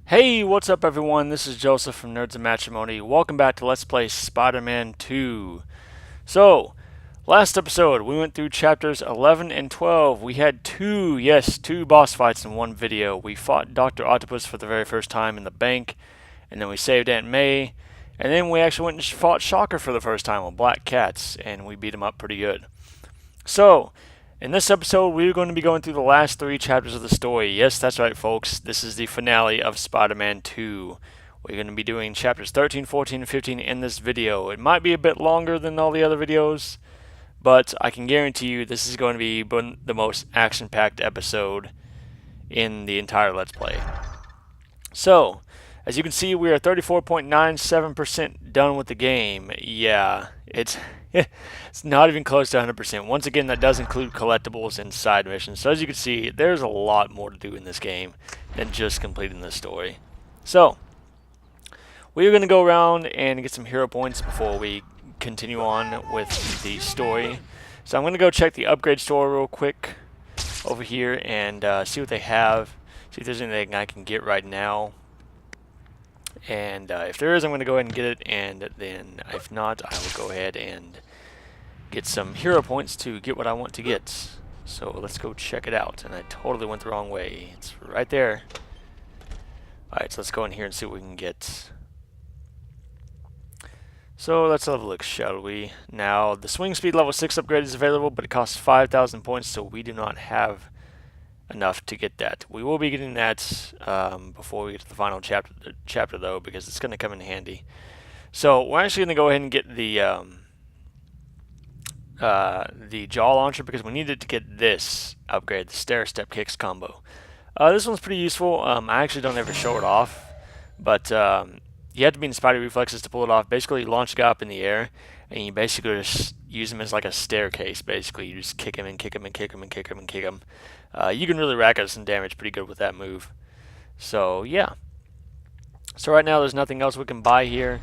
Hey, what's up everyone? This is Joseph from Nerds of Matrimony. Welcome back to Let's Play Spider-Man 2. So, last episode we went through chapters 11 and 12. We had two boss fights in one video. We fought Dr. Octopus for the very first time in the bank, and then we saved Aunt May, and then we actually went and fought Shocker for the first time with Black Cats, and we beat him up pretty good. So, in this episode, we're going to be going through the last three chapters of the story. Yes, that's right, folks. This is the finale of Spider-Man 2. We're going to be doing chapters 13, 14, and 15 in this video. It might be a bit longer than all the other videos, but I can guarantee you this is going to be the most action-packed episode in the entire Let's Play. So, as you can see, we are 34.97% done with the game. Yeah, it's not even close to 100%. Once again, that does include collectibles and side missions. So as you can see, there's a lot more to do in this game than just completing the story. So, we're going to go around and get some hero points before we continue on with the story. So I'm going to go check the upgrade store real quick over here and see what they have. See if there's anything I can get right now. And if there is, I'm going to go ahead and get it, and then if not, I will go ahead and get some hero points to get what I want to get. So let's go check it out. And I totally went the wrong way. It's right there. Alright, so let's go in here and see what we can get. So let's have a look, shall we? Now, the swing speed level 6 upgrade is available, but it costs 5,000 points, so we do not have enough to get that. We will be getting that before we get to the final chapter though, because it's going to come in handy. So we're actually going to go ahead and get the jaw launcher because we needed to get this upgrade, the stair step kicks combo. This one's pretty useful. I actually don't ever show it off, but you have to be in Spidey reflexes to pull it off. Basically, you launch the guy up in the air, and you basically just use him as like a staircase. Basically, you just kick him and kick him and kick him and kick him and kick him. You can really rack up some damage pretty good with that move. So yeah. So right now there's nothing else we can buy here.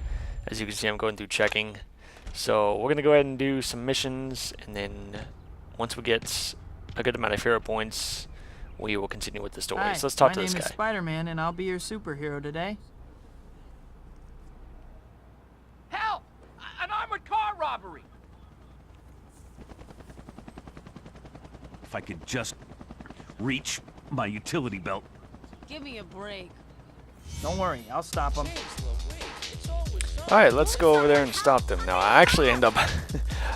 As you can see, I'm going through checking. So we're gonna go ahead and do some missions, and then once we get a good amount of hero points, we will continue with the story. Hi, so let's talk to this my guy. name is Spiderman, and I'll be your superhero today. Help! An armored car robbery! If I could just reach my utility belt. Give me a break. Don't worry, I'll stop him. Alright, let's go over there and stop them. Now, I actually end up...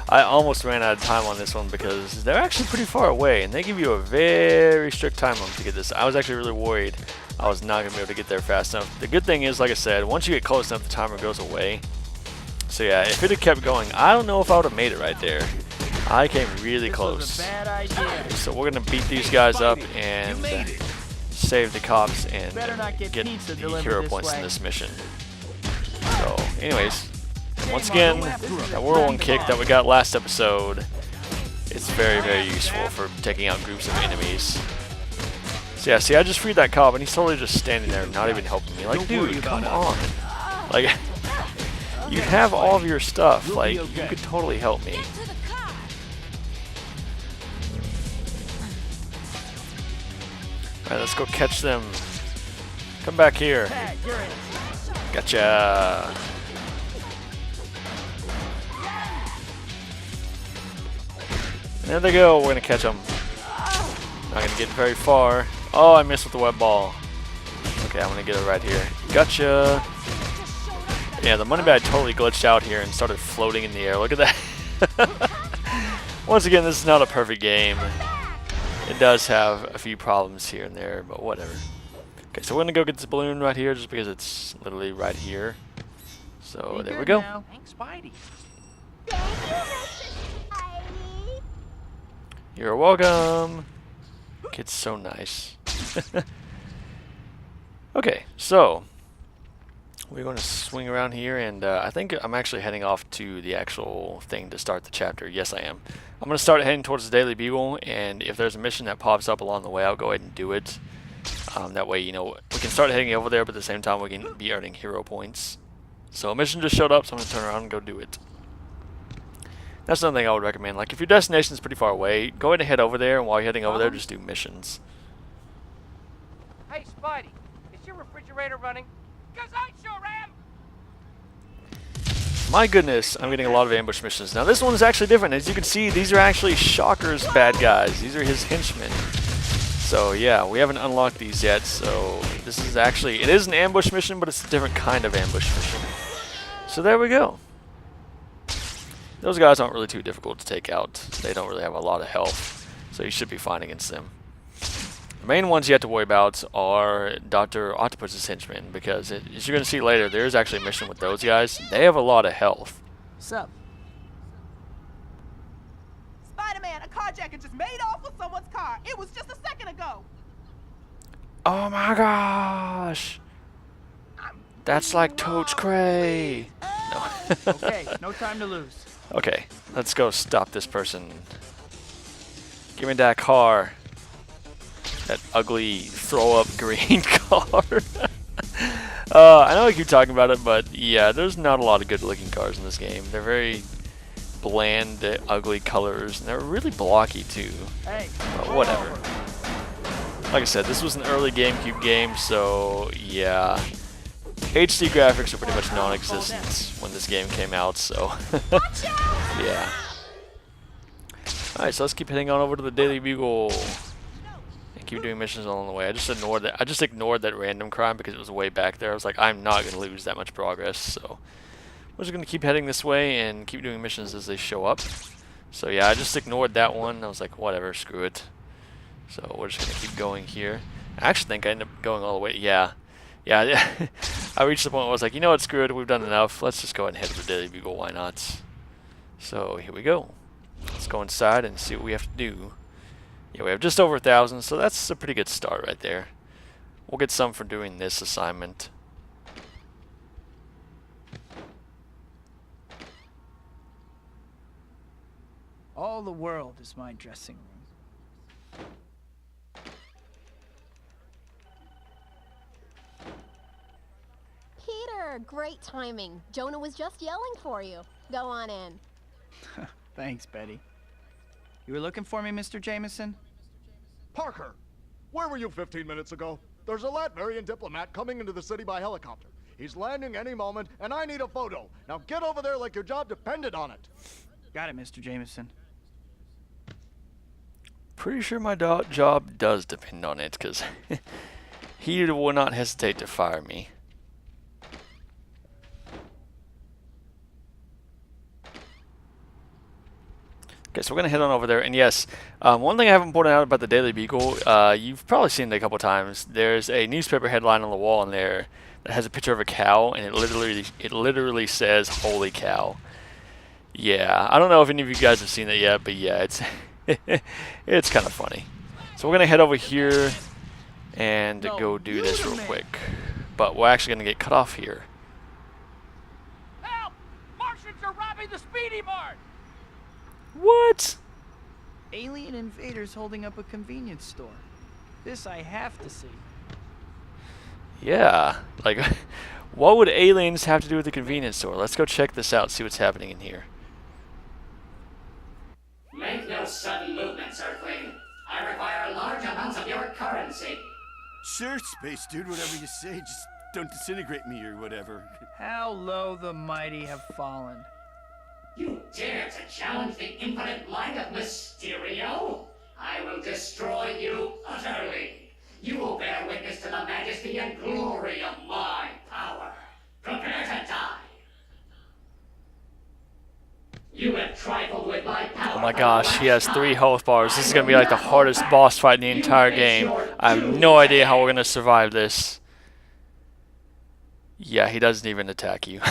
I almost ran out of time on this one because they're actually pretty far away, and they give you a very strict time limit to get this. I was actually really worried I was not going to be able to get there fast enough. The good thing is, like I said, once you get close enough, the timer goes away. So yeah, if it had kept going, I don't know if I would have made it right there. I came really close. This was a bad idea. So we're going to beat these guys up and save the cops and Get get pizza the delivered hero this points in way. this mission. So anyways, once again, that whirlwind kick that we got last episode, it's very, very useful for taking out groups of enemies. So yeah, see, I just freed that cop and he's totally just standing there not even helping me. Like, dude, come on. Like, you have all of your stuff. Like, you could totally help me. Alright, let's go catch them. Come back here. Gotcha. There they go. We're going to catch them. Not going to get very far. Oh, I missed with the web ball. Okay, I'm going to get it right here. Gotcha. Yeah, the money bag totally glitched out here and started floating in the air. Look at that. Once again, this is not a perfect game. It does have a few problems here and there, but whatever. Okay, so we're gonna go get this balloon right here, just because it's literally right here. So there we go. Thanks, Spidey. You're welcome. Kid's so nice. Okay, so we're going to swing around here, and I think I'm actually heading off to the actual thing to start the chapter. Yes, I am. I'm going to start heading towards the Daily Bugle, and if there's a mission that pops up along the way, I'll go ahead and do it. That way, you know, we can start heading over there, but at the same time, we can be earning hero points. So a mission just showed up, so I'm going to turn around and go do it. That's another thing I would recommend. Like, if your destination is pretty far away, go ahead and head over there, and while you're heading over there, just do missions. Hey, Spidey, is Is your refrigerator running? Because I sure am! My goodness, I'm getting a lot of ambush missions. Now this one is actually different. As you can see, these are actually Shocker's bad guys. These are his henchmen. So yeah, we haven't unlocked these yet, so this is actually, it is an ambush mission, but it's a different kind of ambush mission. So there we go. Those guys aren't really too difficult to take out. They don't really have a lot of health, so you should be fine against them. The main ones you have to worry about are Dr. Octopus's henchmen, because as you're going to see later, there is actually a mission with those guys. They have a lot of health. Sup? Spider-Man, a carjacker just made off with someone's car. It was just a second ago. Oh my gosh! That's like Toad's Cray! No. Okay, no time to lose. Okay, let's go stop this person. Give me that car. That ugly throw-up green car. I know I keep talking about it, but yeah, there's not a lot of good-looking cars in this game. They're very bland, ugly colors, and they're really blocky too. Hey. But whatever. Like I said, this was an early GameCube game, so yeah. HD graphics are pretty much non-existent when this game came out, so yeah. Alright, so let's keep heading on over to the Daily Bugle. Keep doing missions along the way. I just ignored that random crime because it was way back there. I was like, I'm not going to lose that much progress, so we're just going to keep heading this way and keep doing missions as they show up. So yeah, I just ignored that one. I was like, whatever, screw it. So we're just going to keep going here. I actually think I ended up going all the way. Yeah. I reached the point where I was like, you know what, screw it, we've done enough. Let's just go ahead and head to the Daily Bugle, why not? So here we go. Let's go inside and see what we have to do. Yeah, we have just over 1,000, so that's a pretty good start right there. We'll get some for doing this assignment. All the world is my dressing room. Peter, great timing. Jonah was just yelling for you. Go on in. Thanks, Betty. You were looking for me, Mr. Jameson? Parker, where were you 15 minutes ago? There's a Latvian diplomat coming into the city by helicopter. He's landing any moment, and I need a photo. Now get over there like your job depended on it. Got it, Mr. Jameson. Pretty sure my job does depend on it, because he will not hesitate to fire me. Okay, so we're going to head on over there, and yes, one thing I haven't pointed out about the Daily Beagle, you've probably seen it a couple times. There's a newspaper headline on the wall in there that has a picture of a cow, and it literally says, "Holy cow." Yeah, I don't know if any of you guys have seen it yet, but yeah, it's it's kind of funny. So we're going to head over here and go do this real quick, but we're actually going to get cut off here. Help! Martians are robbing the Speedy Mart! What? Alien invaders holding up a convenience store. This I have to see. Yeah, like, what would aliens have to do with the convenience store? Let's go check this out, see what's happening in here. Make no sudden movements, Earthling. I require large amounts of your currency. Sure, Space Dude, whatever you say, just don't disintegrate me or whatever. How low the mighty have fallen. You dare to challenge the infinite might of Mysterio? I will destroy you utterly. You will bear witness to the majesty and glory of my power. Prepare to die. You have trifled with my power. Oh my gosh, he has 3 health bars. This is going to be like the hardest boss fight in the entire game. I have no idea how we're going to survive this. Yeah, he doesn't even attack you.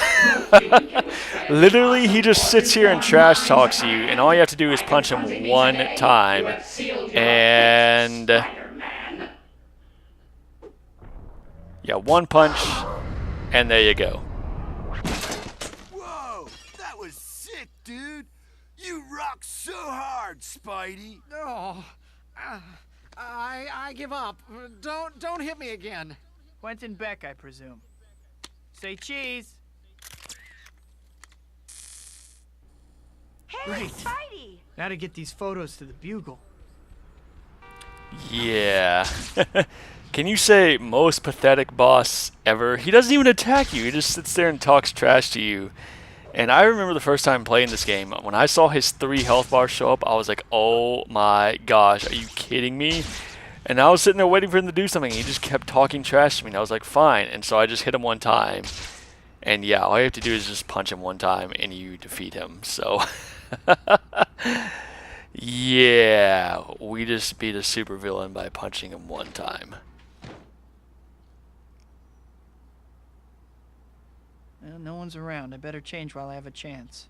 Literally, he just sits here and trash talks you, and all you have to do is punch him one time. And yeah, one punch, and there you go. Whoa, that was sick, dude. You rock so hard, Spidey. Oh, I give up. Don't hit me again. Quentin Beck, I presume. Say cheese. Hey, Great. Spidey! Now to get these photos to the Bugle. Yeah. Can you say most pathetic boss ever? He doesn't even attack you. He just sits there and talks trash to you. And I remember the first time playing this game, when I saw his 3 health bars show up, I was like, oh my gosh, are you kidding me? And I was sitting there waiting for him to do something. He just kept talking trash to me. And I was like, fine. And so I just hit him one time. And yeah, all you have to do is just punch him one time and you defeat him. So, yeah, we just beat a supervillain by punching him one time. Well, no one's around. I better change while I have a chance.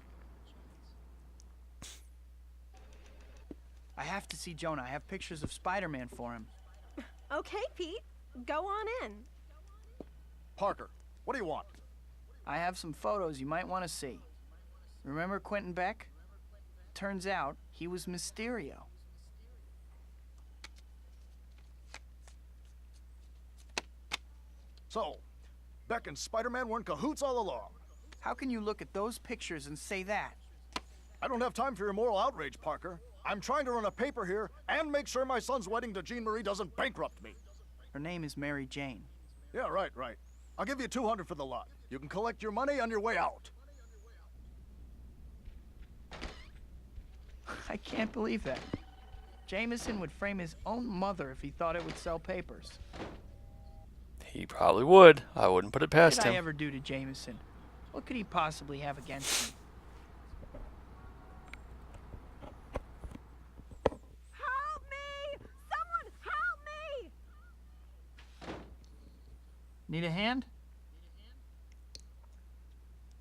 I have to see Jonah. I have pictures of Spider-Man for him. Okay, Pete. Go on in. Parker, what do you want? I have some photos you might want to see. Remember Quentin Beck? Turns out he was Mysterio. So, Beck and Spider-Man were in cahoots all along. How can you look at those pictures and say that? I don't have time for your moral outrage, Parker. I'm trying to run a paper here and make sure my son's wedding to Jean Marie doesn't bankrupt me. Her name is Mary Jane. Yeah, right. I'll give you $200 for the lot. You can collect your money on your way out. I can't believe that. Jameson would frame his own mother if he thought it would sell papers. He probably would. I wouldn't put it What past did I him. ever do to Jameson? What could he possibly have against me? Help me! Someone help me! Need a hand?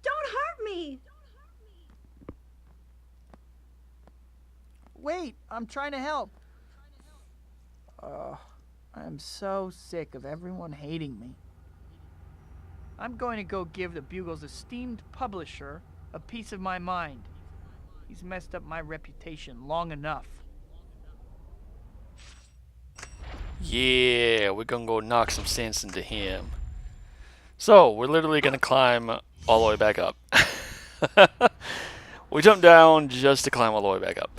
Don't hurt me! Wait, I'm trying to help. I'm so sick of everyone hating me. I'm going to go give the Bugle's esteemed publisher a piece of my mind. He's messed up my reputation long enough. Yeah, we're gonna go knock some sense into him. So, we're literally gonna climb all the way back up. We jump down just to climb all the way back up.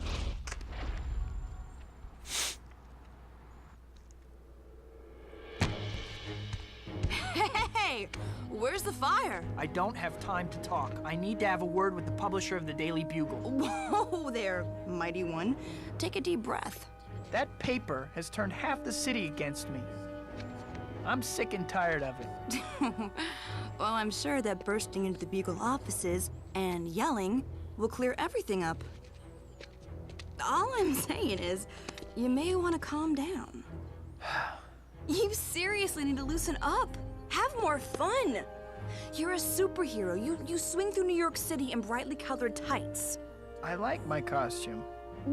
Hey, where's the fire? I don't have time to talk. I need to have a word with the publisher of the Daily Bugle. Whoa there, mighty one. Take a deep breath. That paper has turned half the city against me. I'm sick and tired of it. Well, I'm sure that bursting into the Bugle offices and yelling will clear everything up. All I'm saying is, you may want to calm down. You seriously need to loosen up. Have more fun. You're a superhero. You swing through New York City in brightly colored tights. I like my costume.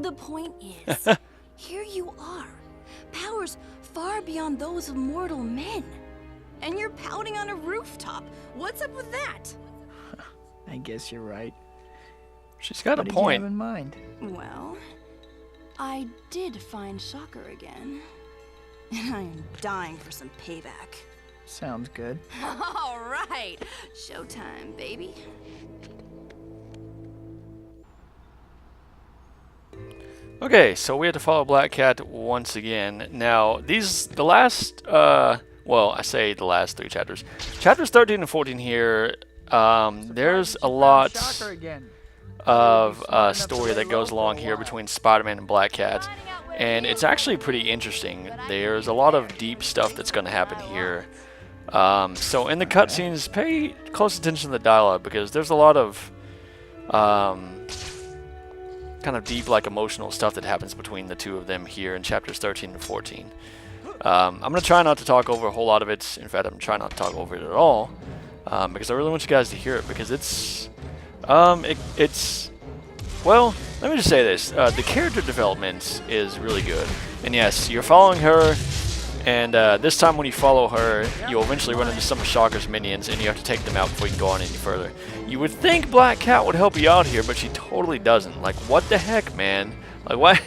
The point is, here you are. Powers far beyond those of mortal men. And you're pouting on a rooftop. What's up with that? I guess you're right. She's got What a did you point. have in mind? Well, I did find Shocker again. And I am dying for some payback. Sounds good. All right, showtime, baby. Okay, so we had to follow Black Cat once again. Now, the last, well, I say the last 3 chapters. Chapters 13 and 14 here, there's a lot Shocker again. of story that goes along here between Spider-Man and Black Cat. And it's actually pretty interesting. There's a lot of deep stuff that's going to happen here. So in the cutscenes, pay close attention to the dialogue because there's a lot of kind of deep, like emotional stuff that happens between the two of them here in chapters 13 and 14. I'm going to try not to talk over a whole lot of it. In fact, I'm trying not to talk over it at all because I really want you guys to hear it because it's well, let me just say this. The character development is really good. And yes, you're following her, and this time when you follow her, you'll eventually run into some of Shocker's minions, and you have to take them out before you can go on any further. You would think Black Cat would help you out here, but she totally doesn't. Like, what the heck, man? Like, why?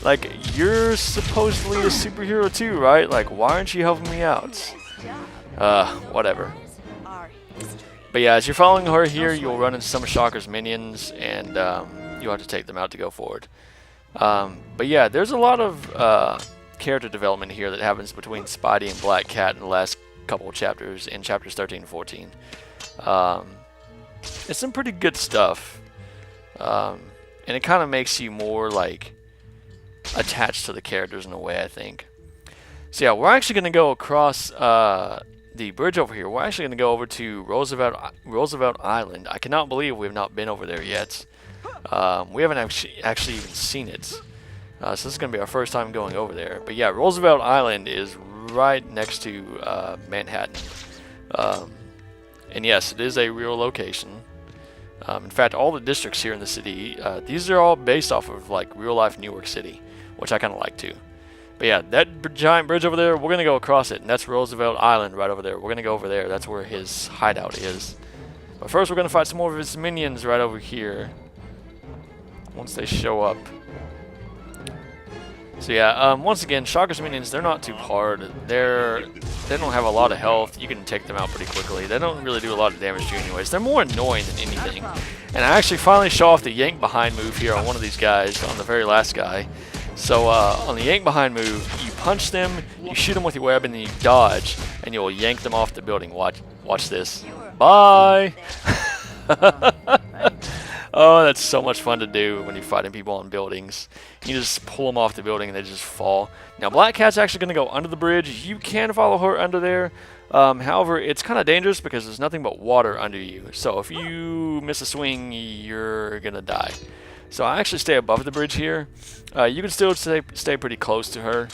Like, you're supposedly a superhero too, right? Like, why aren't you helping me out? Whatever. But yeah, as you're following her here, you'll run into some of Shocker's minions, and you'll have to take them out to go forward. But yeah, there's a lot of character development here that happens between Spidey and Black Cat in the last couple of chapters, in chapters 13 and 14. It's some pretty good stuff. And it kind of makes you more like attached to the characters in a way, I think. So yeah, we're actually going to go across the bridge over here. We're actually going to go over to Roosevelt Island. I cannot believe we have not been over there yet. We haven't actually even seen it. So this is going to be our first time going over there. But yeah, Roosevelt Island is right next to Manhattan. And yes, it is a real location. In fact, all the districts here in the city, these are all based off of like real life New York City, which I kind of like too. But yeah, that giant bridge over there, we're going to go across it, and that's Roosevelt Island right over there. We're going to go over there. That's where his hideout is. But first, we're going to fight some more of his minions right over here once they show up. So yeah, once again, Shocker's minions, they're not too hard. They don't have a lot of health. You can take them out pretty quickly. They don't really do a lot of damage to you anyways. They're more annoying than anything. And I actually finally show off the yank behind move here on one of these guys, on the very last guy. So on the yank behind move, you punch them, you shoot them with your web, and then you dodge, and you'll yank them off the building. Watch this. Bye! Oh, that's so much fun to do when you're fighting people on buildings. You just pull them off the building and they just fall. Now, Black Cat's actually going to go under the bridge. You can follow her under there. However, it's kind of dangerous because there's nothing but water under you. So if you miss a swing, you're going to die. So I actually stay above the bridge here. You can still stay pretty close to her.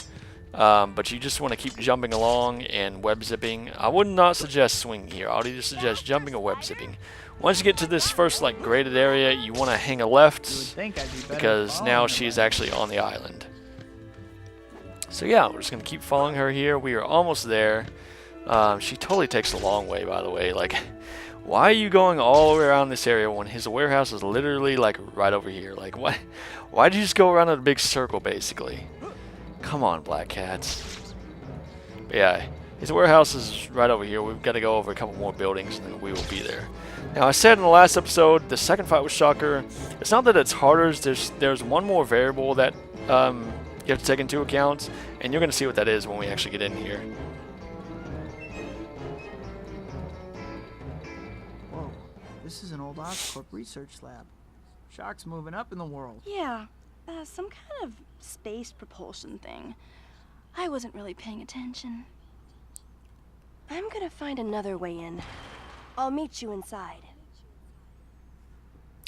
But you just want to keep jumping along and web zipping. I would not suggest swinging here. I would either suggest jumping or web zipping. Once you get to this first like graded area, you want to hang a left because now she's actually on the island. So yeah, we're just going to keep following her here. We are almost there. She totally takes a long way, by the way. Like, why are you going all the way around this area when his warehouse is literally like right over here? Like, why did you just go around in a big circle, basically? Come on, Black Cats. But yeah, his warehouse is right over here. We've got to go over a couple more buildings and then we will be there. Now, I said in the last episode, the second fight with Shocker, it's not that it's harder. There's one more variable that you have to take into account, and you're going to see what that is when we actually get in here. Whoa, this is an old Oscorp research lab. Shock's moving up in the world. Yeah, some kind of space propulsion thing. I wasn't really paying attention. I'm gonna find another way in. I'll meet you inside.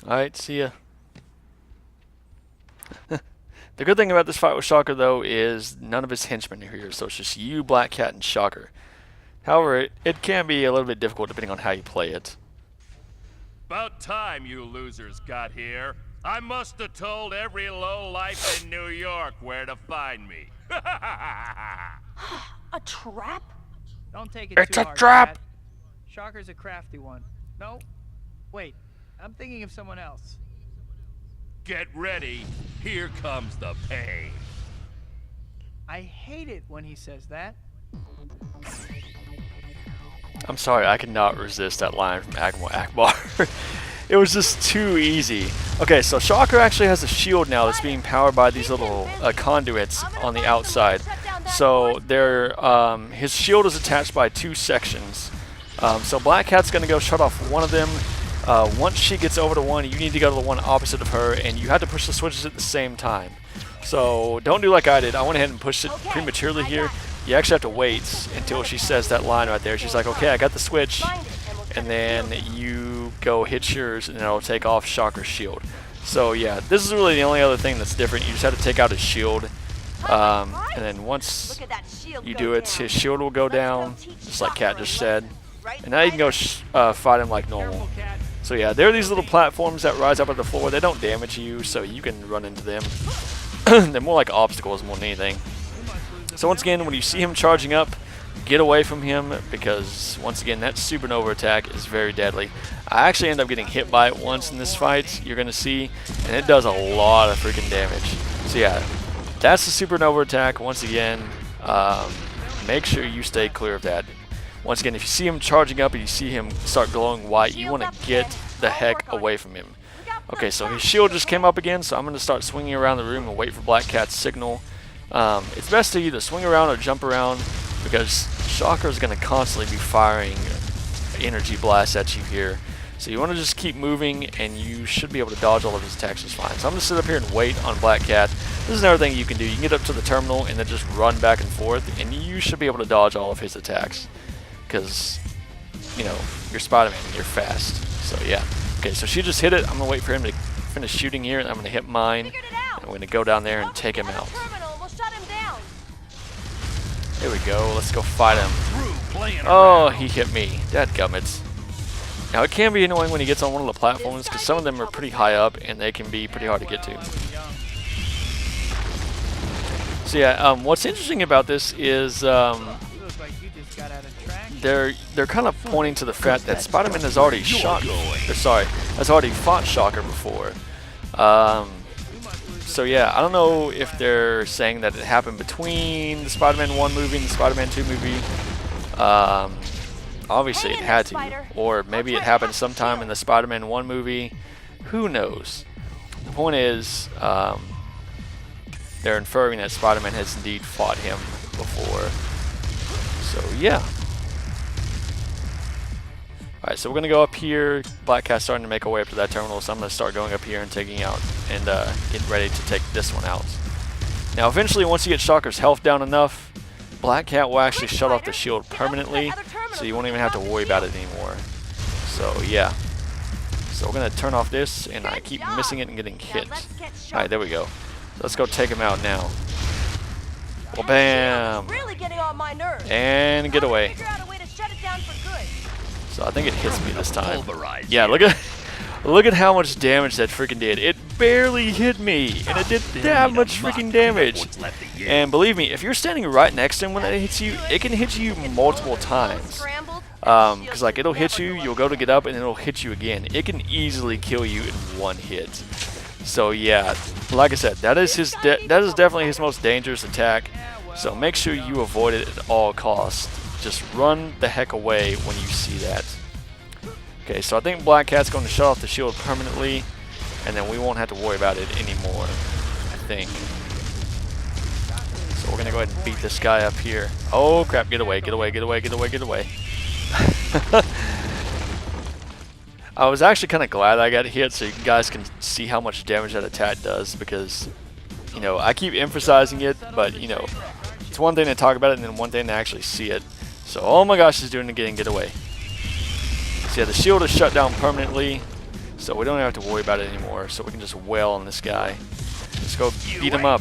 Alright, see ya. The good thing about this fight with Shocker, though, is none of his henchmen are here, so it's just you, Black Cat, and Shocker. However, it can be a little bit difficult depending on how you play it. About time you losers got here. I must have told every lowlife in New York where to find me. A trap? Don't take it It's too a hard, trap! Cat. Shocker's a crafty one. No, wait, I'm thinking of someone else. Get ready. Here comes the pain. I hate it when he says that. I'm sorry, I could not resist that line from Akbar. It was just too easy. Okay, so Shocker actually has a shield now that's being powered by these little conduits on the outside. So his shield is attached by two sections. So Black Cat's going to go shut off one of them. Once she gets over to one, you need to go to the one opposite of her, and you have to push the switches at the same time. So don't do like I did. I went ahead and pushed it prematurely here. You actually have to wait until she says that line right there. She's like, okay, I got the switch. And then you go hit yours, and it'll take off Shocker's shield. So yeah, this is really the only other thing that's different. You just have to take out his shield. And then once you do it, his shield will go down, just like Cat just said. And now you can go fight him like normal. So yeah, there are these little platforms that rise up at the floor. They don't damage you, so you can run into them. They're more like obstacles more than anything. So once again, when you see him charging up, get away from him, because once again, that supernova attack is very deadly. I actually end up getting hit by it once in this fight, you're going to see, and it does a lot of freaking damage. So yeah, that's the supernova attack. Once again, make sure you stay clear of that. Once again, if you see him charging up and you see him start glowing white, you want to get the heck away from him. Okay, so his shield just came up again, so I'm going to start swinging around the room and wait for Black Cat's signal. it's best to either swing around or jump around, because Shocker is going to constantly be firing energy blasts at you here. So you want to just keep moving, and you should be able to dodge all of his attacks just fine. So I'm going to sit up here and wait on Black Cat. This is another thing you can do. You can get up to the terminal and then just run back and forth, and you should be able to dodge all of his attacks. Because, you know, you're Spider-Man and you're fast. So yeah. Okay, so she just hit it. I'm going to wait for him to finish shooting here, and I'm going to hit mine. And I'm going to go down there and take him out. Here we go. Let's go fight him. Oh, he hit me. Dadgummits. Now, it can be annoying when he gets on one of the platforms, because some of them are pretty high up, and they can be pretty hard to get to. So yeah, what's interesting about this is they're kind of pointing to the fact that Spider-Man has already has already fought Shocker before. So yeah, I don't know if they're saying that it happened between the Spider-Man 1 movie and the Spider-Man 2 movie. Obviously it had to, or maybe it happened sometime in the Spider-Man 1 movie. Who knows? The point is, they're inferring that Spider-Man has indeed fought him before. So yeah. Alright, so we're going to go up here. Black Cat's starting to make our way up to that terminal, so I'm going to start going up here and taking out, and getting ready to take this one out. Now eventually, once you get Shocker's health down enough, Black Cat will actually shut off the shield permanently, so you won't even have to worry about it anymore. So yeah. So we're going to turn off this, and I keep missing it and getting hit. Alright, there we go. So let's go take him out now. Well, bam! And get away. So I think it hits me this time. Yeah, look at how much damage that freaking did. It barely hit me, and it did that much freaking damage. And believe me, if you're standing right next to him when that hits you, it can hit you multiple times. Because like it'll hit you, you'll go to get up, and it'll hit you again. It can easily kill you in one hit. So yeah, like I said, that is definitely his most dangerous attack. So make sure you avoid it at all costs. Just run the heck away when you see that. Okay, so I think Black Cat's going to shut off the shield permanently, and then we won't have to worry about it anymore, I think. So we're going to go ahead and beat this guy up here. Oh crap, get away, get away, get away, get away, get away. I was actually kind of glad I got hit so you guys can see how much damage that attack does, because, you know, I keep emphasizing it, but, you know, it's one thing to talk about it and then one thing to actually see it. So, oh my gosh, he's doing it again, get away. So yeah, the shield is shut down permanently, so we don't have to worry about it anymore, so we can just wail on this guy. Let's go beat him up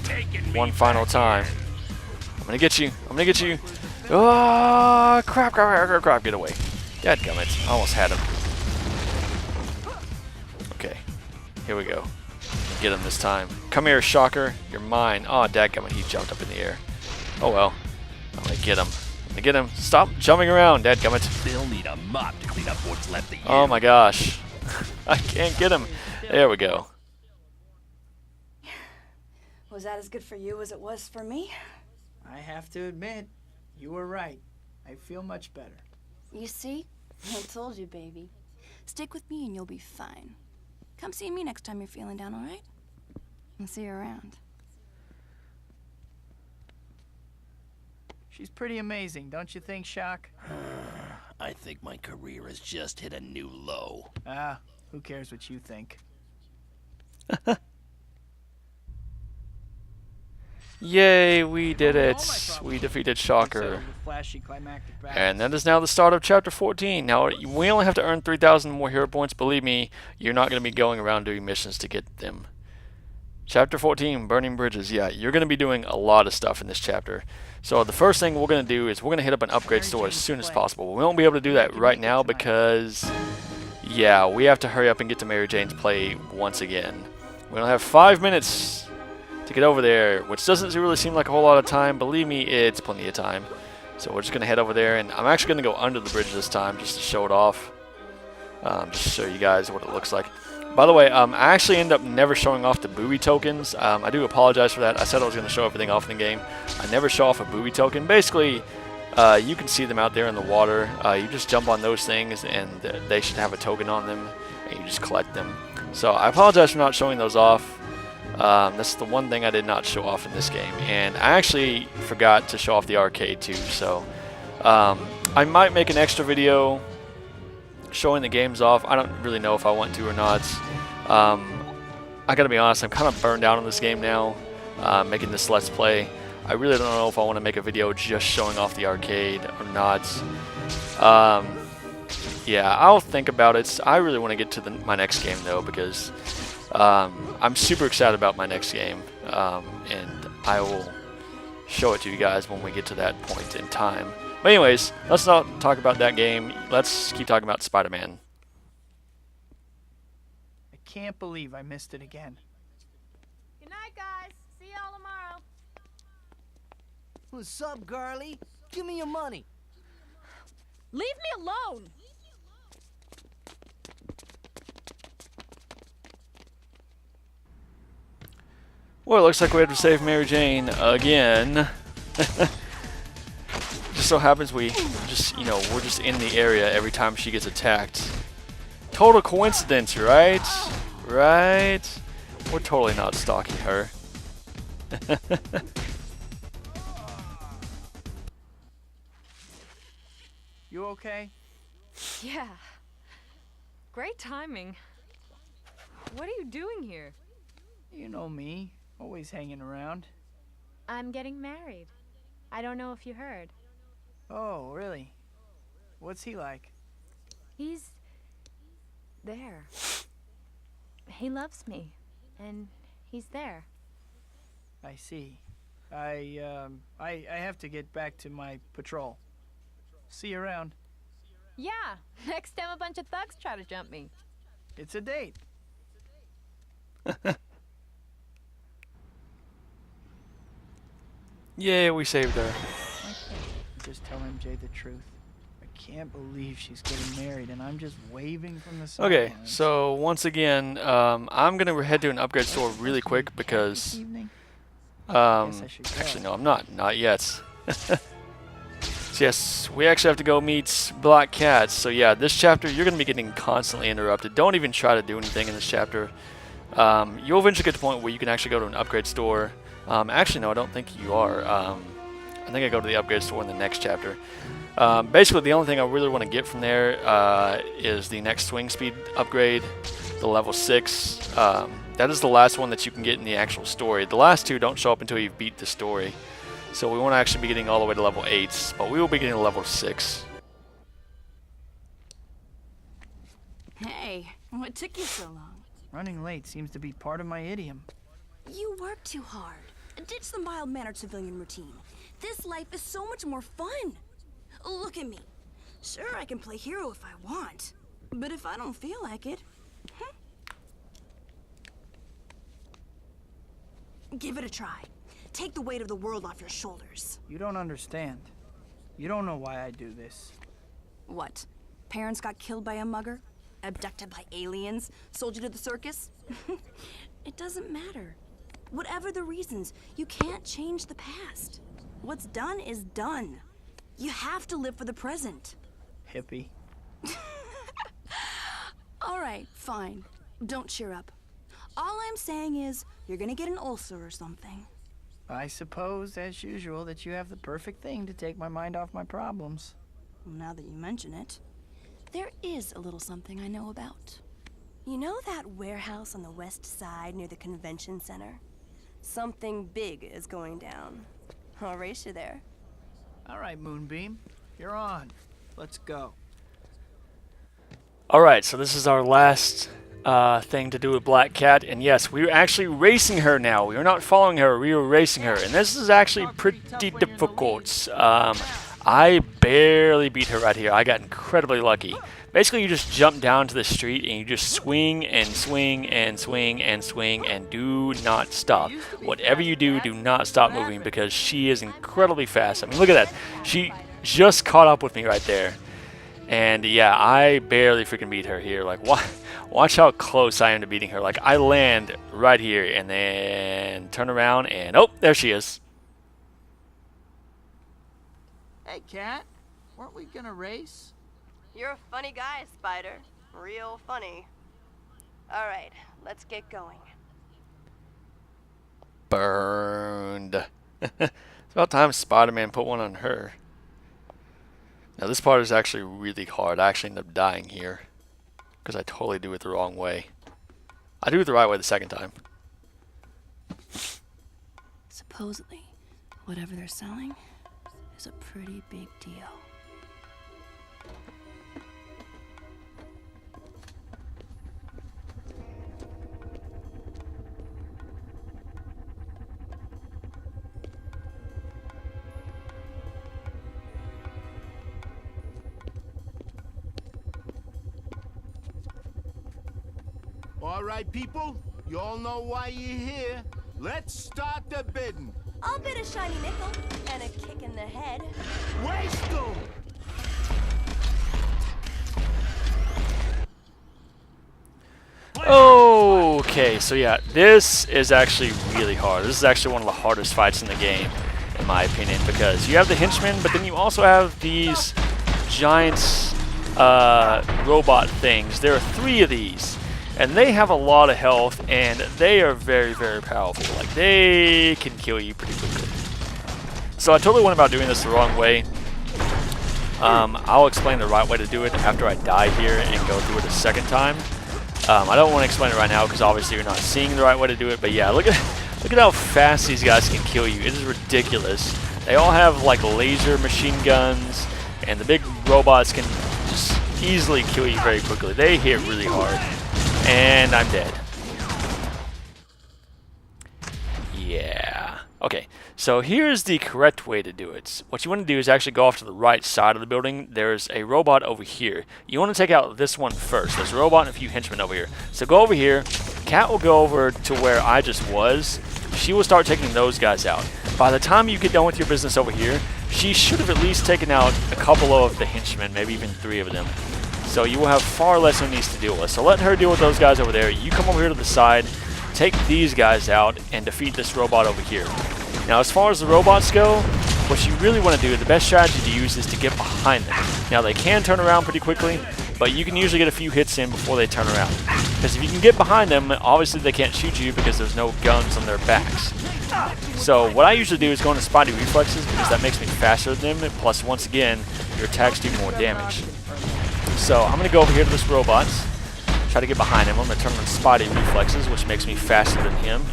one final time. I'm gonna get you, I'm gonna get you. Oh, crap, crap, crap, crap, crap, get away. Dadgummit, I almost had him. Okay, here we go. Get him this time. Come here, Shocker, you're mine. Oh, dadgummit, he jumped up in the air. Oh well, I'm gonna get him. Get him. Stop jumping around, dadgummit. They'll need a mop to clean up what's left of you. Oh my gosh. I can't get him. There we go. Was that as good for you as it was for me? I have to admit, you were right. I feel much better. You see? I told you, baby. Stick with me and you'll be fine. Come see me next time you're feeling down, alright? I'll see you around. She's pretty amazing, don't you think, Shock? I think my career has just hit a new low. Ah, who cares what you think? Yay, we did it. We defeated Shocker. And that is now the start of Chapter 14. Now, we only have to earn 3,000 more hero points. Believe me, you're not going to be going around doing missions to get them. Chapter 14, Burning Bridges. Yeah, you're going to be doing a lot of stuff in this chapter. So the first thing we're going to do is we're going to hit up an upgrade store as soon as possible. We won't be able to do that right now because, yeah, we have to hurry up and get to Mary Jane's play once again. We only have 5 minutes to get over there, which doesn't really seem like a whole lot of time. Believe me, it's plenty of time. So we're just going to head over there, and I'm actually going to go under the bridge this time just to show it off. Just to show you guys what it looks like. By the way, I actually ended up never showing off the buoy tokens. I do apologize for that. I said I was going to show everything off in the game. I never show off a buoy token. Basically, you can see them out there in the water. You just jump on those things, and they should have a token on them, and you just collect them. So I apologize for not showing those off. That's the one thing I did not show off in this game, and I actually forgot to show off the arcade too. So I might make an extra video showing the games off. I don't really know if I want to or not. I gotta be honest, I'm kind of burned out on this game now, making this Let's Play. I really don't know if I want to make a video just showing off the arcade or not. Yeah, I'll think about it. I really want to get to my next game though, because I'm super excited about my next game, and I will show it to you guys when we get to that point in time. But anyways, let's not talk about that game. Let's keep talking about Spider-Man. I can't believe I missed it again. Good night, guys. See y'all tomorrow. What's up, girlie? Give me your money. Leave me alone. Well, it looks like we have to save Mary Jane again. Just so happens we just, we're just in the area every time she gets attacked. Total coincidence, right? Right? We're totally not stalking her. You okay? Yeah. Great timing. What are you doing here? You know me, always hanging around. I'm getting married. I don't know if you heard. Oh, really? What's he like? He's there. He loves me, and he's there. I see. I have to get back to my patrol. See you around. Yeah, next time a bunch of thugs try to jump me. It's a date. Yeah, we saved her. Just tell MJ the truth. I can't believe she's getting married, and I'm just waving from the sidelines. Okay, so once again, I'm gonna head to an upgrade store really quick because, actually no, I'm not yet. So yes, we actually have to go meet Black Cat. So yeah, this chapter you're gonna be getting constantly interrupted. Don't even try to do anything in this chapter. You'll eventually get to the point where you can actually go to an upgrade store. Actually, no, I don't think you are. I think I go to the upgrade store in the next chapter. Basically, the only thing I really want to get from there is the next swing speed upgrade, the level 6. That is the last one that you can get in the actual story. The last two don't show up until you've beat the story. So we won't actually be getting all the way to level 8, but we will be getting to level 6. Hey, what took you so long? Running late seems to be part of my idiom. You work too hard. Ditch the mild-mannered civilian routine. This life is so much more fun. Look at me. Sure, I can play hero if I want. But if I don't feel like it... Give it a try. Take the weight of the world off your shoulders. You don't understand. You don't know why I do this. What? Parents got killed by a mugger? Abducted by aliens? Sold you to the circus? It doesn't matter. Whatever the reasons, you can't change the past. What's done is done. You have to live for the present. Hippie. All right, fine. Don't cheer up. All I'm saying is, you're gonna get an ulcer or something. I suppose, as usual, that you have the perfect thing to take my mind off my problems. Now that you mention it, there is a little something I know about. You know that warehouse on the west side near the convention center? Something big is going down. I'll race you there. All right, Moonbeam. You're on. Let's go. Alright, so this is our last thing to do with Black Cat, and yes, we're actually racing her now. We are not following her, we are racing her, and this is actually pretty difficult. I barely beat her right here. I got incredibly lucky. Basically, you just jump down to the street and you just swing and swing and swing and swing and do not stop. Whatever you do, do not stop moving because she is incredibly fast. I mean, look at that. She just caught up with me right there. And yeah, I barely freaking beat her here. Like, watch how close I am to beating her. Like, I land right here and then turn around and, oh, there she is. Hey, Cat. Weren't we gonna race? You're a funny guy, Spider. Real funny. All right, let's get going. Burned. It's about time Spider-Man put one on her. Now this part is actually really hard. I actually end up dying here because I totally do it the wrong way. I do it the right way the second time. Supposedly, whatever they're selling is a pretty big deal. All right, people, you all know why you're here. Let's start the bidding. I'll bid a shiny nickel and a kick in the head. Waste 'em! Okay, so yeah, this is actually really hard. This is actually one of the hardest fights in the game, in my opinion, because you have the henchmen, but then you also have these giant robot things. There are 3 of these, and they have a lot of health, and they are very, very powerful. Like, they can kill you pretty quickly. So I totally went about doing this the wrong way. I'll explain the right way to do it after I die here and go through it a second time. I don't want to explain it right now because obviously you're not seeing the right way to do it. But yeah, look at how fast these guys can kill you. It is ridiculous. They all have like laser machine guns, and the big robots can just easily kill you very quickly. They hit really hard, and I'm dead. Yeah. Okay. So here's the correct way to do it. What you want to do is actually go off to the right side of the building. There's a robot over here. You want to take out this one first. There's a robot and a few henchmen over here. So go over here. Kat will go over to where I just was. She will start taking those guys out. By the time you get done with your business over here, she should have at least taken out a couple of the henchmen, maybe even 3 of them. So you will have far less enemies to deal with. So let her deal with those guys over there. You come over here to the side, take these guys out, and defeat this robot over here. Now, as far as the robots go, what you really want to do, the best strategy to use is to get behind them. Now, they can turn around pretty quickly, but you can usually get a few hits in before they turn around. Because if you can get behind them, obviously they can't shoot you because there's no guns on their backs. So what I usually do is go into Spidey reflexes because that makes me faster than them, plus once again, your attacks do more damage. So I'm going to go over here to this robot, try to get behind him. I'm going to turn on Spidey reflexes, which makes me faster than him.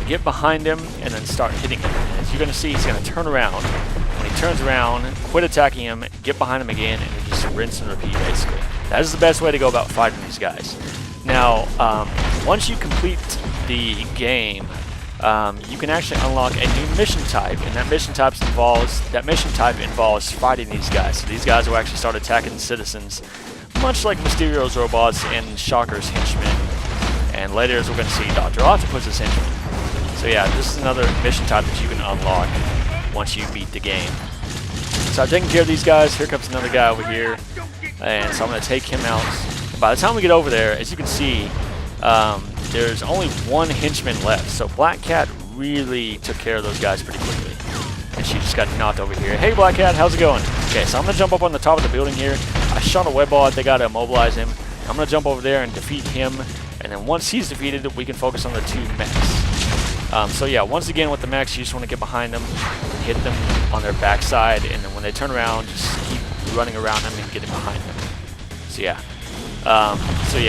Get behind him and then start hitting him. And as you're going to see, he's going to turn around. When he turns around, quit attacking him, get behind him again, and just rinse and repeat, basically. That is the best way to go about fighting these guys. Now, once you complete the game, you can actually unlock a new mission type, and that mission type involves fighting these guys. So these guys will actually start attacking citizens, much like Mysterio's robots and Shocker's henchmen. And later, as we're going to see, Dr. Octopus's henchmen. So yeah, this is another mission type that you can unlock once you beat the game. So I've taken care of these guys. Here comes another guy over here. And so I'm going to take him out. And by the time we get over there, as you can see, there's only 1 henchman left. So Black Cat really took care of those guys pretty quickly. And she just got knocked over here. Hey Black Cat, how's it going? Okay, so I'm going to jump up on the top of the building here. I shot a web ball. They got to immobilize him. I'm going to jump over there and defeat him. And then once he's defeated, we can focus on the 2 mechs. So yeah, once again with the mechs, you just want to get behind them, hit them on their backside, and then when they turn around, just keep running around them and getting behind them. So yeah.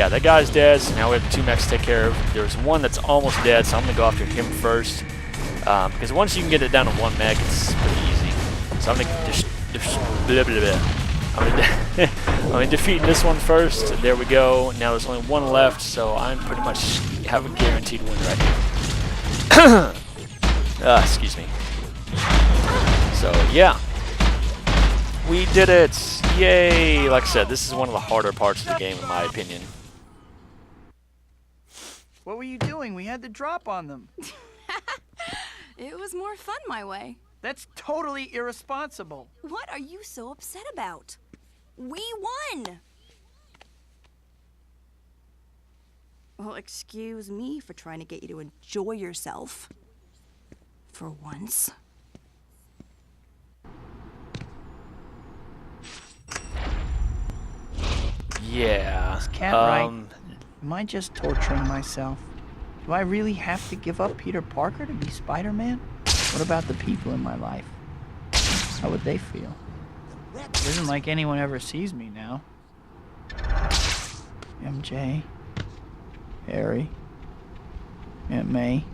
That guy's dead, so now we have 2 mechs to take care of. There's one that's almost dead, so I'm going to go after him first. Because once you can get it down to 1 mech, it's pretty easy. So I'm going to defeat this one first. There we go. Now there's only 1 left, so I'm pretty much have a guaranteed win right here. Excuse me. So yeah, we did it! Yay! Like I said, this is one of the harder parts of the game, in my opinion. What were you doing? We had the drop on them. It was more fun my way. That's totally irresponsible. What are you so upset about? We won! Well, excuse me for trying to get you to enjoy yourself. For once. Yeah. Is Cat right? Am I just torturing myself? Do I really have to give up Peter Parker to be Spider-Man? What about the people in my life? How would they feel? It isn't like anyone ever sees me now. MJ, Harry, Aunt May.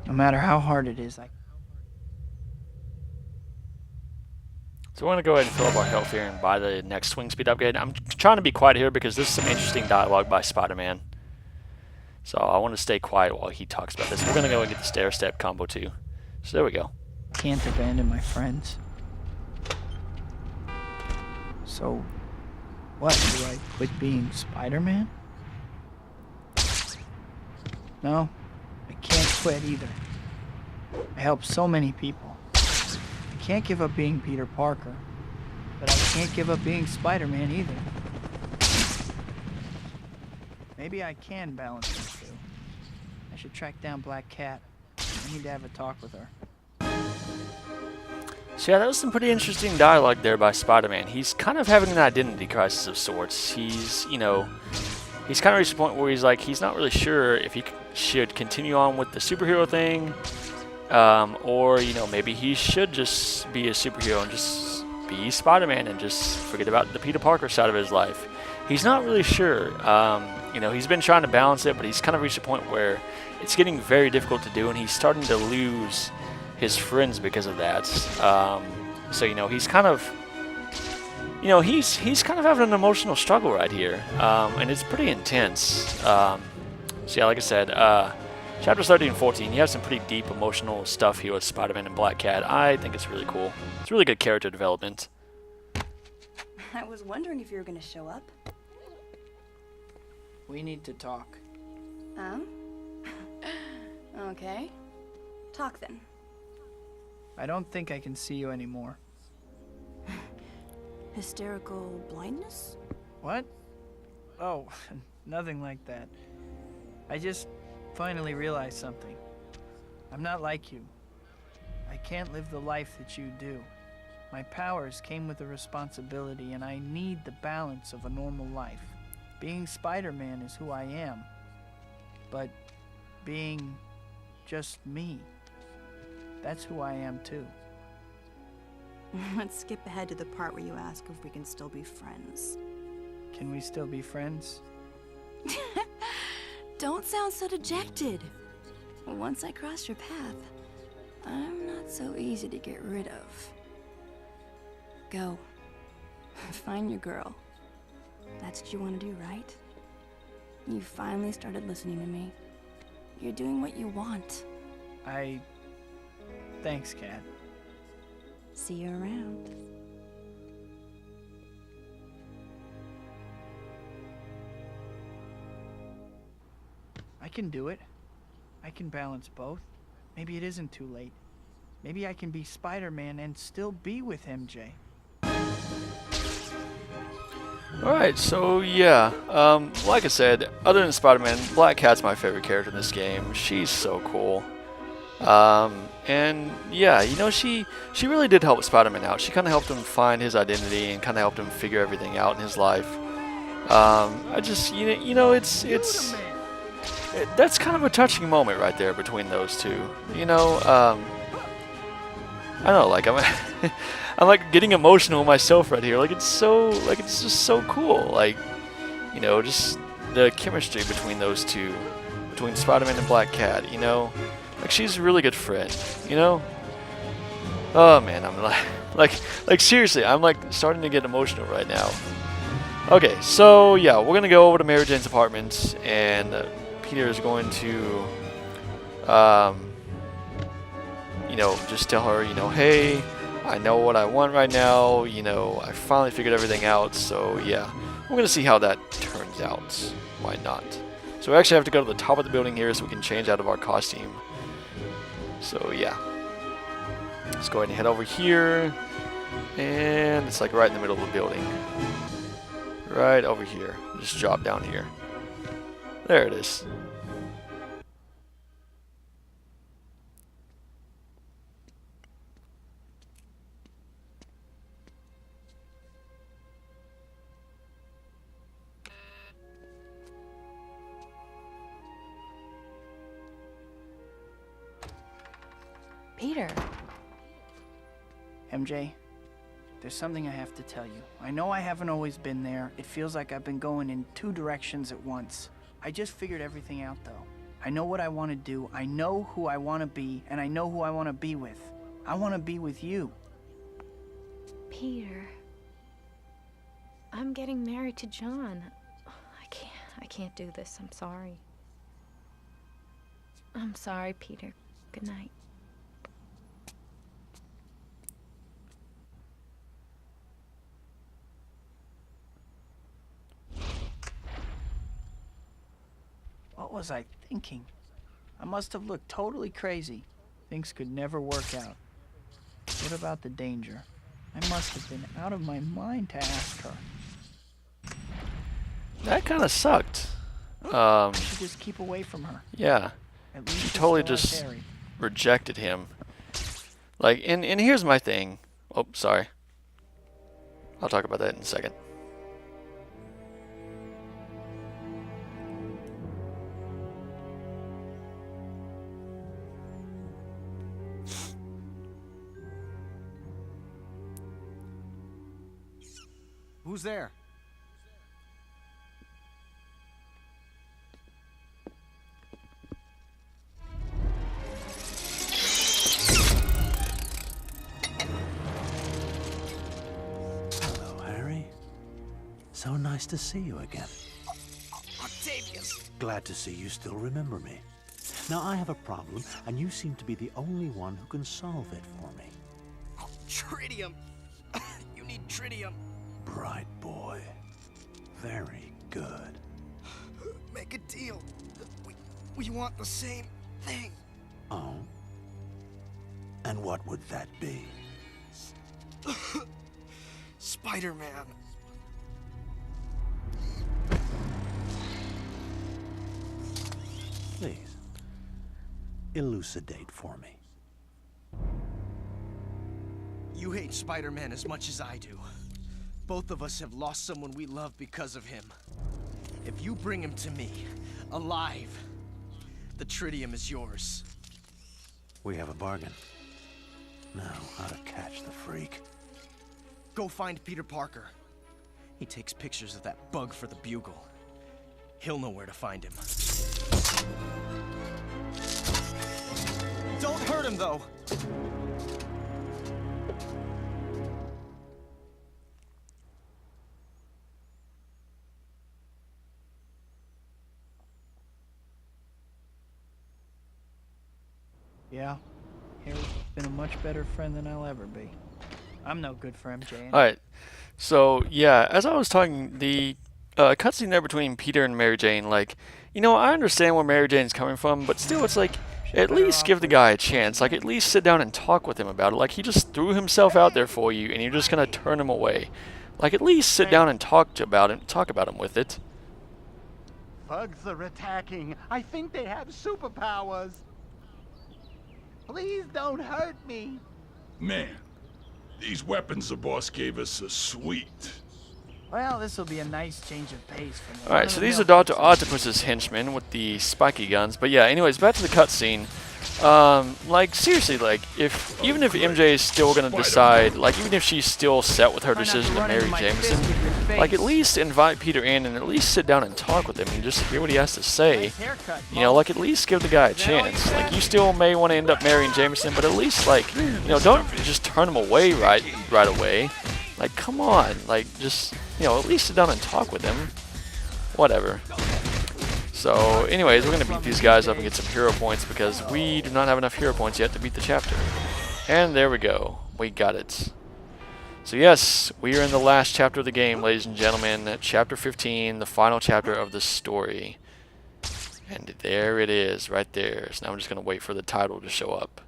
No matter how hard it is, So we're going to go ahead and fill up our health here and buy the next swing speed upgrade. I'm trying to be quiet here because this is some interesting dialogue by Spider-Man. So I want to stay quiet while he talks about this. We're going to go and get the stair step combo too. So there we go. Can't abandon my friends. So, what? Do I quit being Spider-Man? No, I can't quit either. I help so many people. I can't give up being Peter Parker, but I can't give up being Spider-Man either. Maybe I can balance the two. I should track down Black Cat. I need to have a talk with her. So yeah, that was some pretty interesting dialogue there by Spider-Man. He's kind of having an identity crisis of sorts. He's, you know, he's kind of reached a point where he's like, he's not really sure if he should continue on with the superhero thing, or, you know, maybe he should just be a superhero and just be Spider-Man and just forget about the Peter Parker side of his life. He's not really sure. You know, he's been trying to balance it, but he's kind of reached a point where it's getting very difficult to do, and he's starting to lose his friends because of that. So, you know, he's kind of, you know, he's kind of having an emotional struggle right here, and it's pretty intense. So yeah, like I said, chapters 13 and 14, you have some pretty deep emotional stuff here with Spider-Man and Black Cat. I think it's really cool. It's really good character development. I was wondering if you were going to show up. We need to talk. Okay. Talk then. I don't think I can see you anymore. Hysterical blindness? What? Oh, nothing like that. I just finally realized something. I'm not like you. I can't live the life that you do. My powers came with a responsibility, and I need the balance of a normal life. Being Spider-Man is who I am. But being just me, that's who I am too. Let's skip ahead to the part where you ask if we can still be friends. Can we still be friends? Don't sound so dejected. Once I cross your path, I'm not so easy to get rid of. Go. Find your girl. That's what you want to do, right? You finally started listening to me. You're doing what you want. Thanks, Kat. See you around. I can do it. I can balance both. Maybe it isn't too late. Maybe I can be Spider-Man and still be with MJ. Alright, so yeah, like I said, other than Spider-Man, Black Cat's my favorite character in this game. She's so cool. And yeah, you know, she really did help Spider-Man out. She kind of helped him find his identity and kind of helped him figure everything out in his life. I just, you know, that's kind of a touching moment right there between those two. You know, I don't know, like I'm like getting emotional myself right here. Like it's just so cool. Like, you know, just the chemistry between those two, between Spider-Man and Black Cat. You know, like she's a really good friend. You know. Oh man, I'm like seriously, I'm like starting to get emotional right now. Okay, so yeah, we're gonna go over to Mary Jane's apartment, and Peter is going to, you know, just tell her, you know, hey, I know what I want right now, you know, I finally figured everything out, so yeah, we're gonna see how that turns out. Why not? So we actually have to go to the top of the building here so we can change out of our costume. So yeah, let's go ahead and head over here, and it's like right in the middle of the building. Right over here. Just drop down here. There it is. Peter. MJ, there's something I have to tell you. I know I haven't always been there. It feels like I've been going in 2 directions at once. I just figured everything out, though. I know what I want to do, I know who I want to be, and I know who I want to be with. I want to be with you. Peter. I'm getting married to John. I can't do this. I'm sorry. I'm sorry, Peter. Good night. What was I thinking? I must have looked totally crazy. Things could never work out. What about the danger? I must have been out of my mind to ask her. That kind of sucked. I should just keep away from her. Yeah. At least She totally until I just marry. rejected him. Like, and here's my thing. Oh, sorry. I'll talk about that in a second. Who's there? Hello, Harry. So nice to see you again. Octavius! Glad to see you still remember me. Now, I have a problem, and you seem to be the only one who can solve it for me. Oh, tritium! You need tritium. Bright boy. Very good. Make a deal. We want the same thing. Oh? And what would that be? Spider-Man. Please, elucidate for me. You hate Spider-Man as much as I do. Both of us have lost someone we love because of him. If you bring him to me, alive, the tritium is yours. We have a bargain. Now, how to catch the freak. Go find Peter Parker. He takes pictures of that bug for the Bugle. He'll know where to find him. Don't hurt him, though! Yeah, Harry's been a much better friend than I'll ever be. I'm no good for MJ. anyway. Alright, so yeah, as I was talking, the cutscene there between Peter and Mary Jane, like, you know, I understand where Mary Jane's coming from, but still, it's like, at least give the guy a chance. Like, at least sit down and talk with him about it. Like, he just threw himself out there for you, and you're just gonna turn him away. Like, at least sit down and talk about him with it. Bugs are attacking. I think they have superpowers. Please don't hurt me. Man, these weapons the boss gave us are sweet. Well, this will be a nice change of pace for me. Alright, so these are Dr. Octopus's henchmen with the spiky guns. But yeah, anyways, back to the cutscene. Like, seriously, like, even if MJ is still gonna decide, like, even if she's still set with her decision to marry Jameson, like, at least invite Peter in and at least sit down and talk with him and just hear what he has to say. You know, like, at least give the guy a chance. Like, you still may want to end up marrying Jameson, but at least, like, you know, don't just turn him away right away. Like, come on, like, just, you know, at least sit down and talk with him. Whatever. So, anyways, we're going to beat these guys up and get some hero points because we do not have enough hero points yet to beat the chapter. And there we go. We got it. So yes, we are in the last chapter of the game, ladies and gentlemen. Chapter 15, the final chapter of the story. And there it is, right there. So now I'm just going to wait for the title to show up.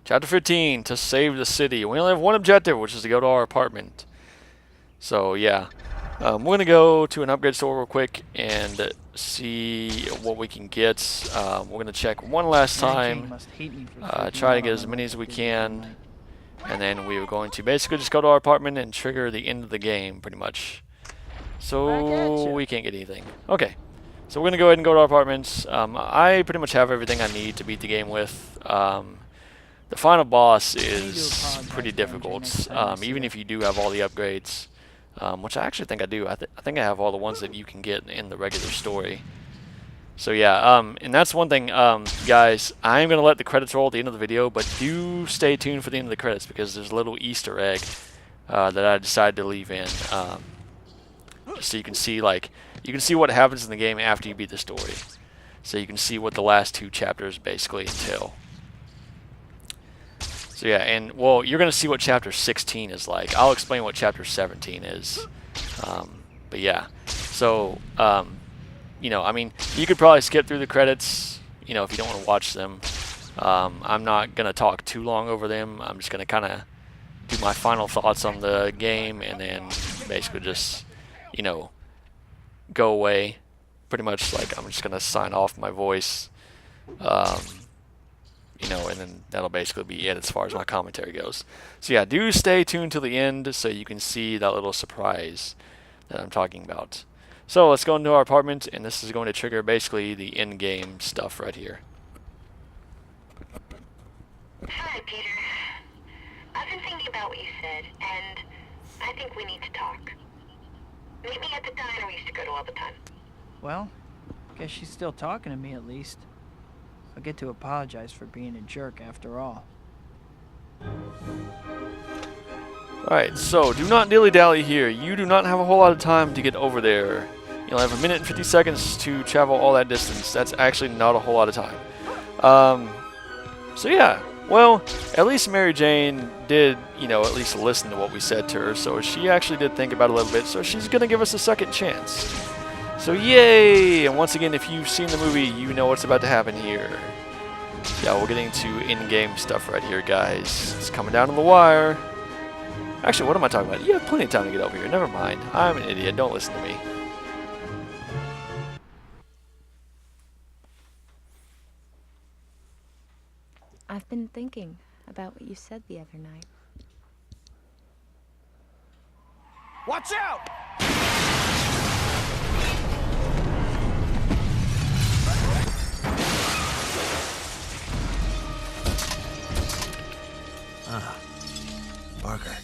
Chapter 15, to save the city. We only have one objective, which is to go to our apartment. So, yeah. We're going to go to an upgrade store real quick and see what we can get. We're going to check one last time. Try to get as many as we can. And then we are going to basically just go to our apartment and trigger the end of the game, pretty much. So, we can't get anything. Okay. So we're going to go ahead and go to our apartments. I pretty much have everything I need to beat the game with. The final boss is pretty difficult, even if you do have all the upgrades, which I actually think I do. I think I have all the ones that you can get in the regular story. So yeah, and that's one thing, guys, I'm going to let the credits roll at the end of the video, but do stay tuned for the end of the credits because there's a little Easter egg that I decided to leave in, just so you can see, like, you can see what happens in the game after you beat the story. So you can see what the last 2 chapters basically entail. So yeah, and well, you're going to see what chapter 16 is like. I'll explain what chapter 17 is. But yeah, so, you know, I mean, you could probably skip through the credits, you know, if you don't want to watch them. I'm not going to talk too long over them. I'm just going to kind of do my final thoughts on the game and then basically just, you know, go away. Pretty much like I'm just going to sign off my voice. You know, and then that'll basically be it as far as my commentary goes. So yeah, do stay tuned till the end so you can see that little surprise that I'm talking about. So let's go into our apartment, and this is going to trigger basically the in-game stuff right here. Hi, Peter. I've been thinking about what you said, and I think we need to talk. Meet me at the diner we used to go to all the time. Well, guess she's still talking to me at least. I'll get to apologize for being a jerk after all. Alright, so do not dilly-dally here. You do not have a whole lot of time to get over there. You'll have 1 minute and 50 seconds to travel all that distance. That's actually not a whole lot of time. So yeah, well, at least Mary Jane did, you know, at least listen to what we said to her. So she actually did think about it a little bit. So she's going to give us a second chance. So yay! And once again, if you've seen the movie, you know what's about to happen here. Yeah, we're getting to in-game stuff right here, guys. It's coming down to the wire. Actually, what am I talking about? You have plenty of time to get over here. Never mind. I'm an idiot. Don't listen to me. I've been thinking about what you said the other night. Watch out! Ah, Parker.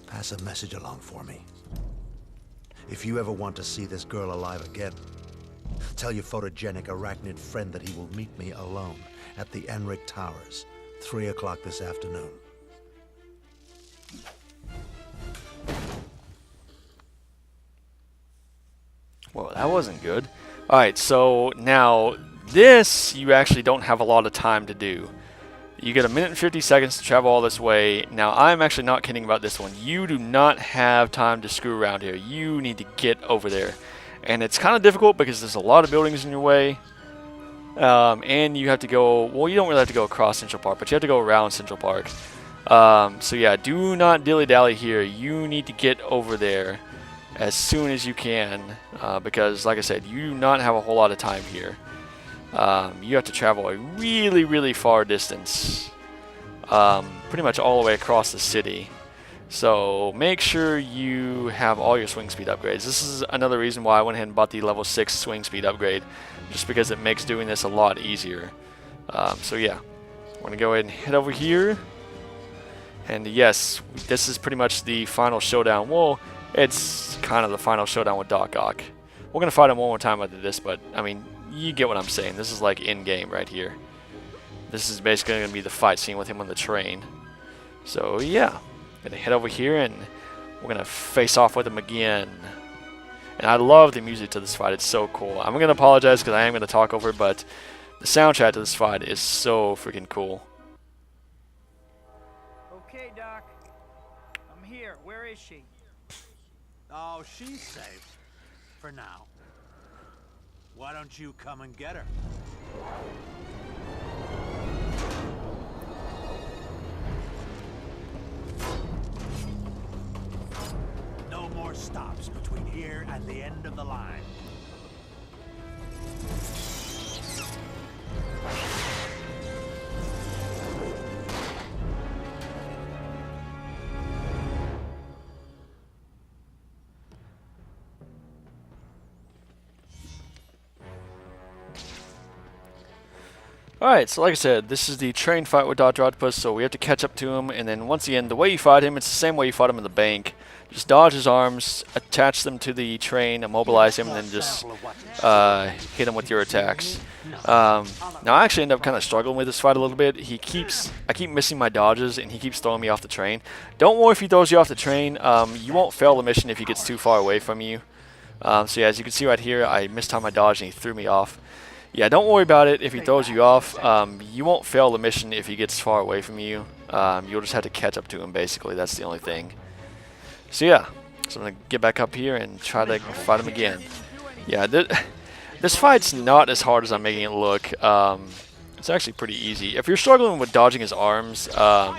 Pass a message along for me. If you ever want to see this girl alive again, tell your photogenic arachnid friend that he will meet me alone at the Enric Towers, 3 o'clock this afternoon. Well, that wasn't good. Alright, so now this you actually don't have a lot of time to do. You get 1 minute and 50 seconds to travel all this way. Now, I'm actually not kidding about this one. You do not have time to screw around here. You need to get over there. And it's kind of difficult because there's a lot of buildings in your way. And you have to go, well, you don't really have to go across Central Park, but you have to go around Central Park. So yeah, do not dilly-dally here. You need to get over there as soon as you can. Because, like I said, you do not have a whole lot of time here. You have to travel a really, really far distance, pretty much all the way across the city. So make sure you have all your swing speed upgrades. This is another reason why I went ahead and bought the level 6 swing speed upgrade, just because it makes doing this a lot easier. So yeah, I'm going to go ahead and head over here. And yes, this is pretty much the final showdown. Well, it's kind of the final showdown with Doc Ock. We're going to fight him one more time after this, but I mean, you get what I'm saying. This is like in-game right here. This is basically going to be the fight scene with him on the train. So yeah, I'm going to head over here and we're going to face off with him again. And I love the music to this fight. It's so cool. I'm going to apologize because I am going to talk over it, but the soundtrack to this fight is so freaking cool. Okay, Doc. I'm here. Where is she? Oh, she's safe. For now. Why don't you come and get her? No more stops between here and the end of the line. Alright, so like I said, this is the train fight with Dr. Octopus, so we have to catch up to him, and then once again, the way you fight him, it's the same way you fought him in the bank. Just dodge his arms, attach them to the train, immobilize him, and then just hit him with your attacks. Now I actually end up kind of struggling with this fight a little bit. I keep missing my dodges, and he keeps throwing me off the train. Don't worry if he throws you off the train. You won't fail the mission if he gets too far away from you. So yeah, as you can see right here, I mistimed my dodge, and he threw me off. Yeah, don't worry about it if he throws you off. You won't fail the mission if he gets far away from you. You'll just have to catch up to him, basically. That's the only thing. So yeah, so I'm going to get back up here and try to fight him again. Yeah, this fight's not as hard as I'm making it look. It's actually pretty easy. If you're struggling with dodging his arms,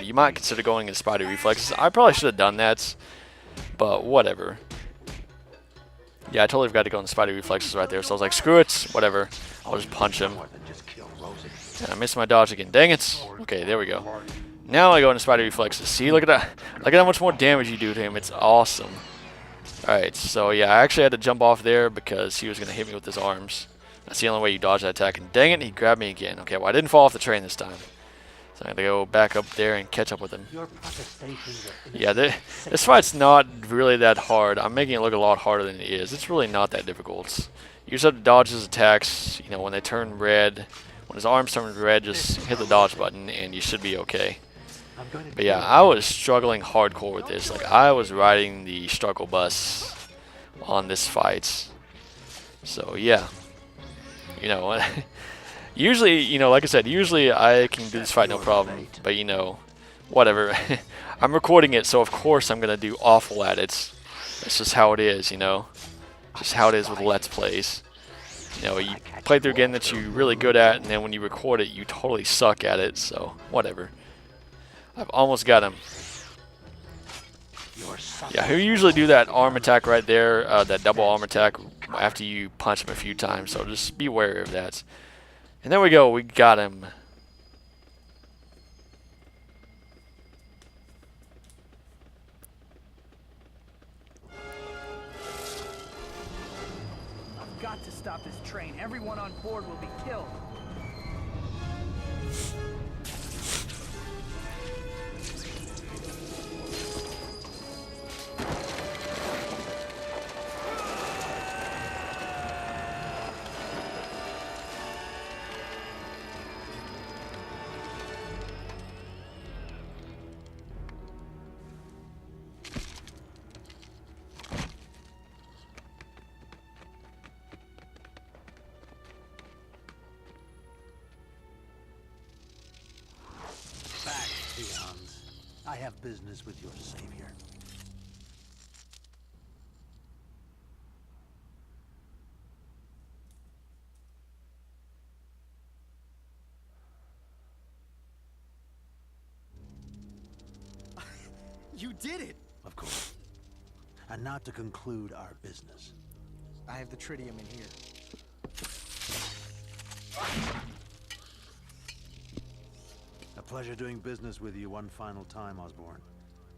you might consider going into spider reflexes. I probably should have done that, but whatever. Yeah, I totally forgot to go into spider reflexes right there, so I was like, screw it, whatever. I'll just punch him. And I missed my dodge again. Dang it. Okay, there we go. Now I go into spider reflexes. See, look at that. Look at how much more damage you do to him. It's awesome. Alright, so yeah, I actually had to jump off there because he was going to hit me with his arms. That's the only way you dodge that attack. And dang it, he grabbed me again. Okay, well, I didn't fall off the train this time. So I had to go back up there and catch up with him. Yeah, this fight's not really that hard. I'm making it look a lot harder than it is. It's really not that difficult. You just have to dodge his attacks. You know, when they turn red, when his arms turn red, just hit the dodge button and you should be okay. But yeah, I was struggling hardcore with this. Like, I was riding the struggle bus on this fight. So yeah, you know, usually, you know, like I said, usually I can do this fight no problem. But you know, whatever. I'm recording it, so of course I'm gonna do awful at it. That's just how it is, you know. Just how it is with Let's Plays. You know, you play through a game that you're really good at, and then when you record it, you totally suck at it. So whatever. I've almost got him. Yeah, he'll usually do that arm attack right there, that double arm attack after you punch him a few times. So just be wary of that. And there we go. We got him. I've got to stop this train. Everyone on board will be killed. I have business with your savior. You did it! Of course. And now to conclude our business. I have the tritium in here. A pleasure doing business with you one final time, Osborn.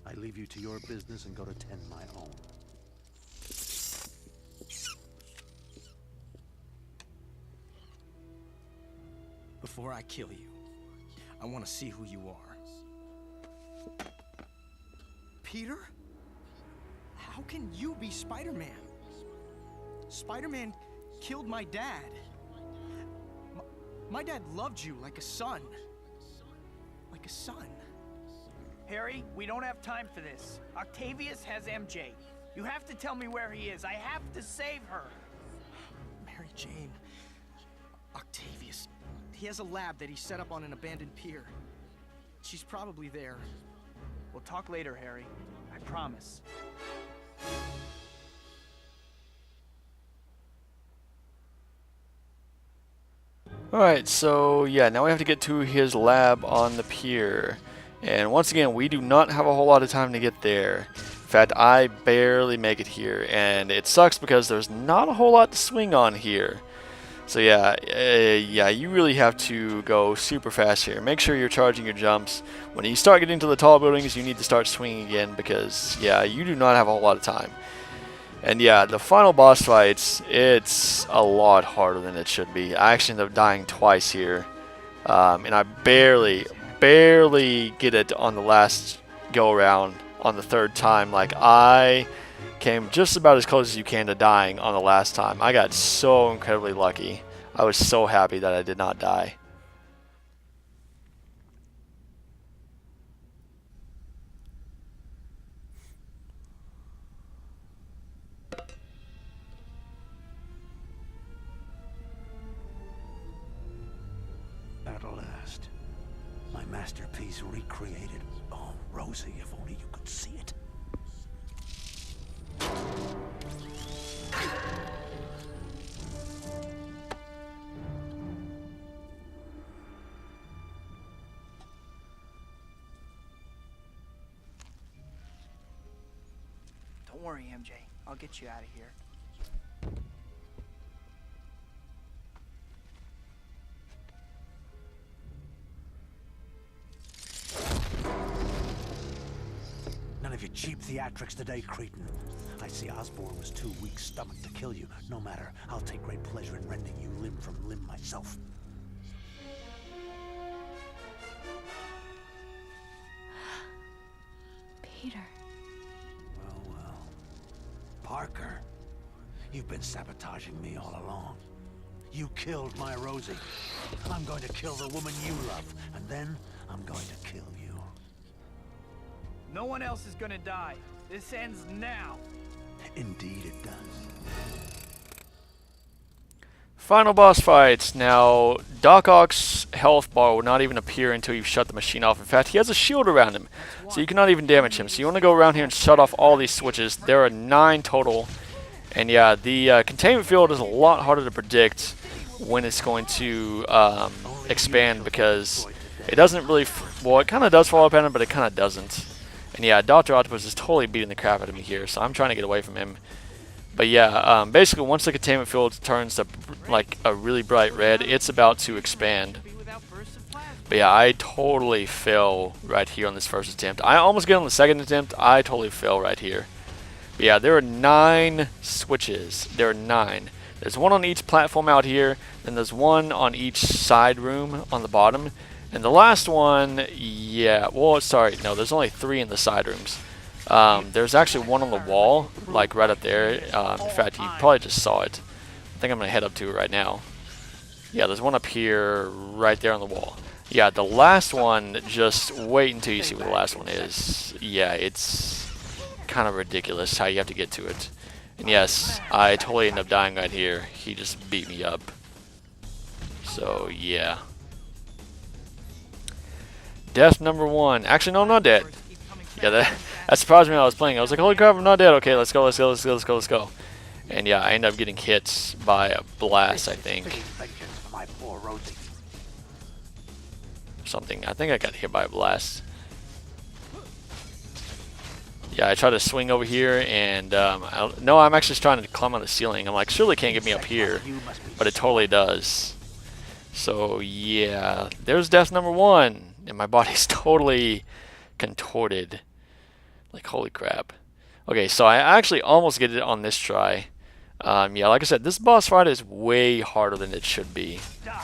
I leave you to your business and go to tend my own. Before I kill you, I want to see who you are. Peter? How can you be Spider-Man? Spider-Man killed my dad. My dad loved you like a son. Like a son. Harry, we don't have time for this. Octavius has MJ. You have to tell me where he is. I have to save her. Mary Jane. Octavius. He has a lab that he set up on an abandoned pier. She's probably there. We'll talk later, Harry. I promise. Alright, so yeah, now we have to get to his lab on the pier. And once again, we do not have a whole lot of time to get there. In fact, I barely make it here. And it sucks because there's not a whole lot to swing on here. So yeah, you really have to go super fast here. Make sure you're charging your jumps. When you start getting to the tall buildings, you need to start swinging again because, yeah, you do not have a whole lot of time. And yeah, the final boss fights, it's a lot harder than it should be. I actually ended up dying twice here. And I barely get it on the last go around on the third time. Like, I came just about as close as you can to dying on the last time. I got so incredibly lucky. I was so happy that I did not die. At last, my masterpiece recreated. Oh, Rosie, if only you could see it. Don't worry, MJ. I'll get you out of here. None of your cheap theatrics today, cretin. I see Osborn was too weak-stomached to kill you. No matter, I'll take great pleasure in rending you limb from limb myself. Peter. Well. Parker, you've been sabotaging me all along. You killed my Rosie. I'm going to kill the woman you love, and then I'm going to kill you. No one else is gonna die. This ends now. Indeed it does. Final boss fights. Now, Doc Ock's health bar will not even appear until you shut the machine off. In fact, he has a shield around him, so you cannot even damage him. So you want to go around here and shut off all these switches. There are 9 total. And yeah, the containment field is a lot harder to predict when it's going to expand, because it doesn't really... well, it kind of does fall apart, but it kind of doesn't. And yeah, Dr. Octopus is totally beating the crap out of me here, so I'm trying to get away from him. But yeah, basically once the containment field turns to like a really bright red, it's about to expand. But yeah, I totally fell right here on this first attempt. I almost get on the second attempt. I totally fell right here. But yeah, there are 9 switches. There are 9. There's one on each platform out here, then there's one on each side room on the bottom. And the last one, yeah, well, sorry, no, there's only 3 in the side rooms. There's actually one on the wall, like right up there. In fact, you probably just saw it. I think I'm going to head up to it right now. Yeah, there's one up here, right there on the wall. Yeah, the last one, just wait until you see what the last one is. Yeah, it's kind of ridiculous how you have to get to it. And yes, I totally ended up dying right here. He just beat me up. So, yeah. Death number 1. Actually, no, I'm not dead. Yeah, that surprised me when I was playing. I was like, holy crap, I'm not dead. Okay, let's go. And yeah, I ended up getting hit by a blast, I think. Something. I think I got hit by a blast. Yeah, I tried to swing over here, and no, I'm actually trying to climb on the ceiling. I'm like, surely can't get me up here, but it totally does. So yeah, there's death number 1. And my body's totally contorted. Like, holy crap. Okay, so I actually almost get it on this try. Yeah, like I said, this boss fight is way harder than it should be.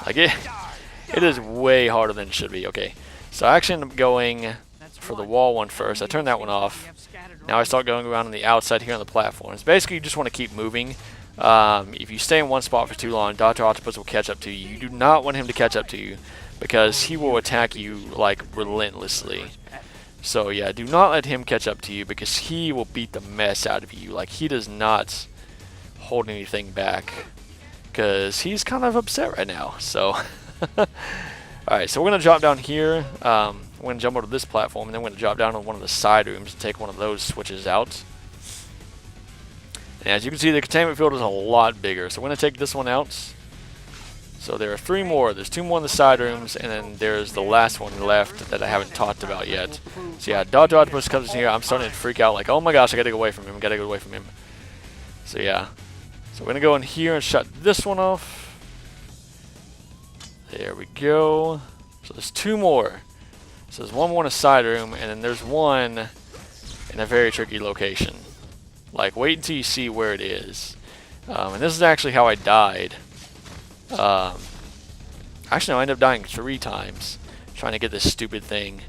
Like, it is way harder than it should be. Okay, so I actually end up going for the wall one first. I turn that one off. Now I start going around on the outside here on the platforms. Basically, you just want to keep moving. If you stay in one spot for too long, Dr. Octopus will catch up to you. You do not want him to catch up to you, because he will attack you like relentlessly. So yeah, do not let him catch up to you, because he will beat the mess out of you. Like, he does not hold anything back, because he's kind of upset right now. So alright, so we're going to drop down here. We're going to jump over to this platform, and then we're going to drop down on one of the side rooms and take one of those switches out. And as you can see, the containment field is a lot bigger, so we're going to take this one out. So there are 3 more. There's 2 more in the side rooms, and then there's the last one left that I haven't talked about yet. So yeah, Dr. Octopus comes in here. I'm starting to freak out, like, oh my gosh, I gotta go away from him, So yeah. So we're gonna go in here and shut this one off. There we go. So there's 2 more. So there's 1 more in a side room, and then there's 1 in a very tricky location. Like, wait until you see where it is. And this is actually how I died. Actually, no, I ended up dying 3 times trying to get this stupid thing.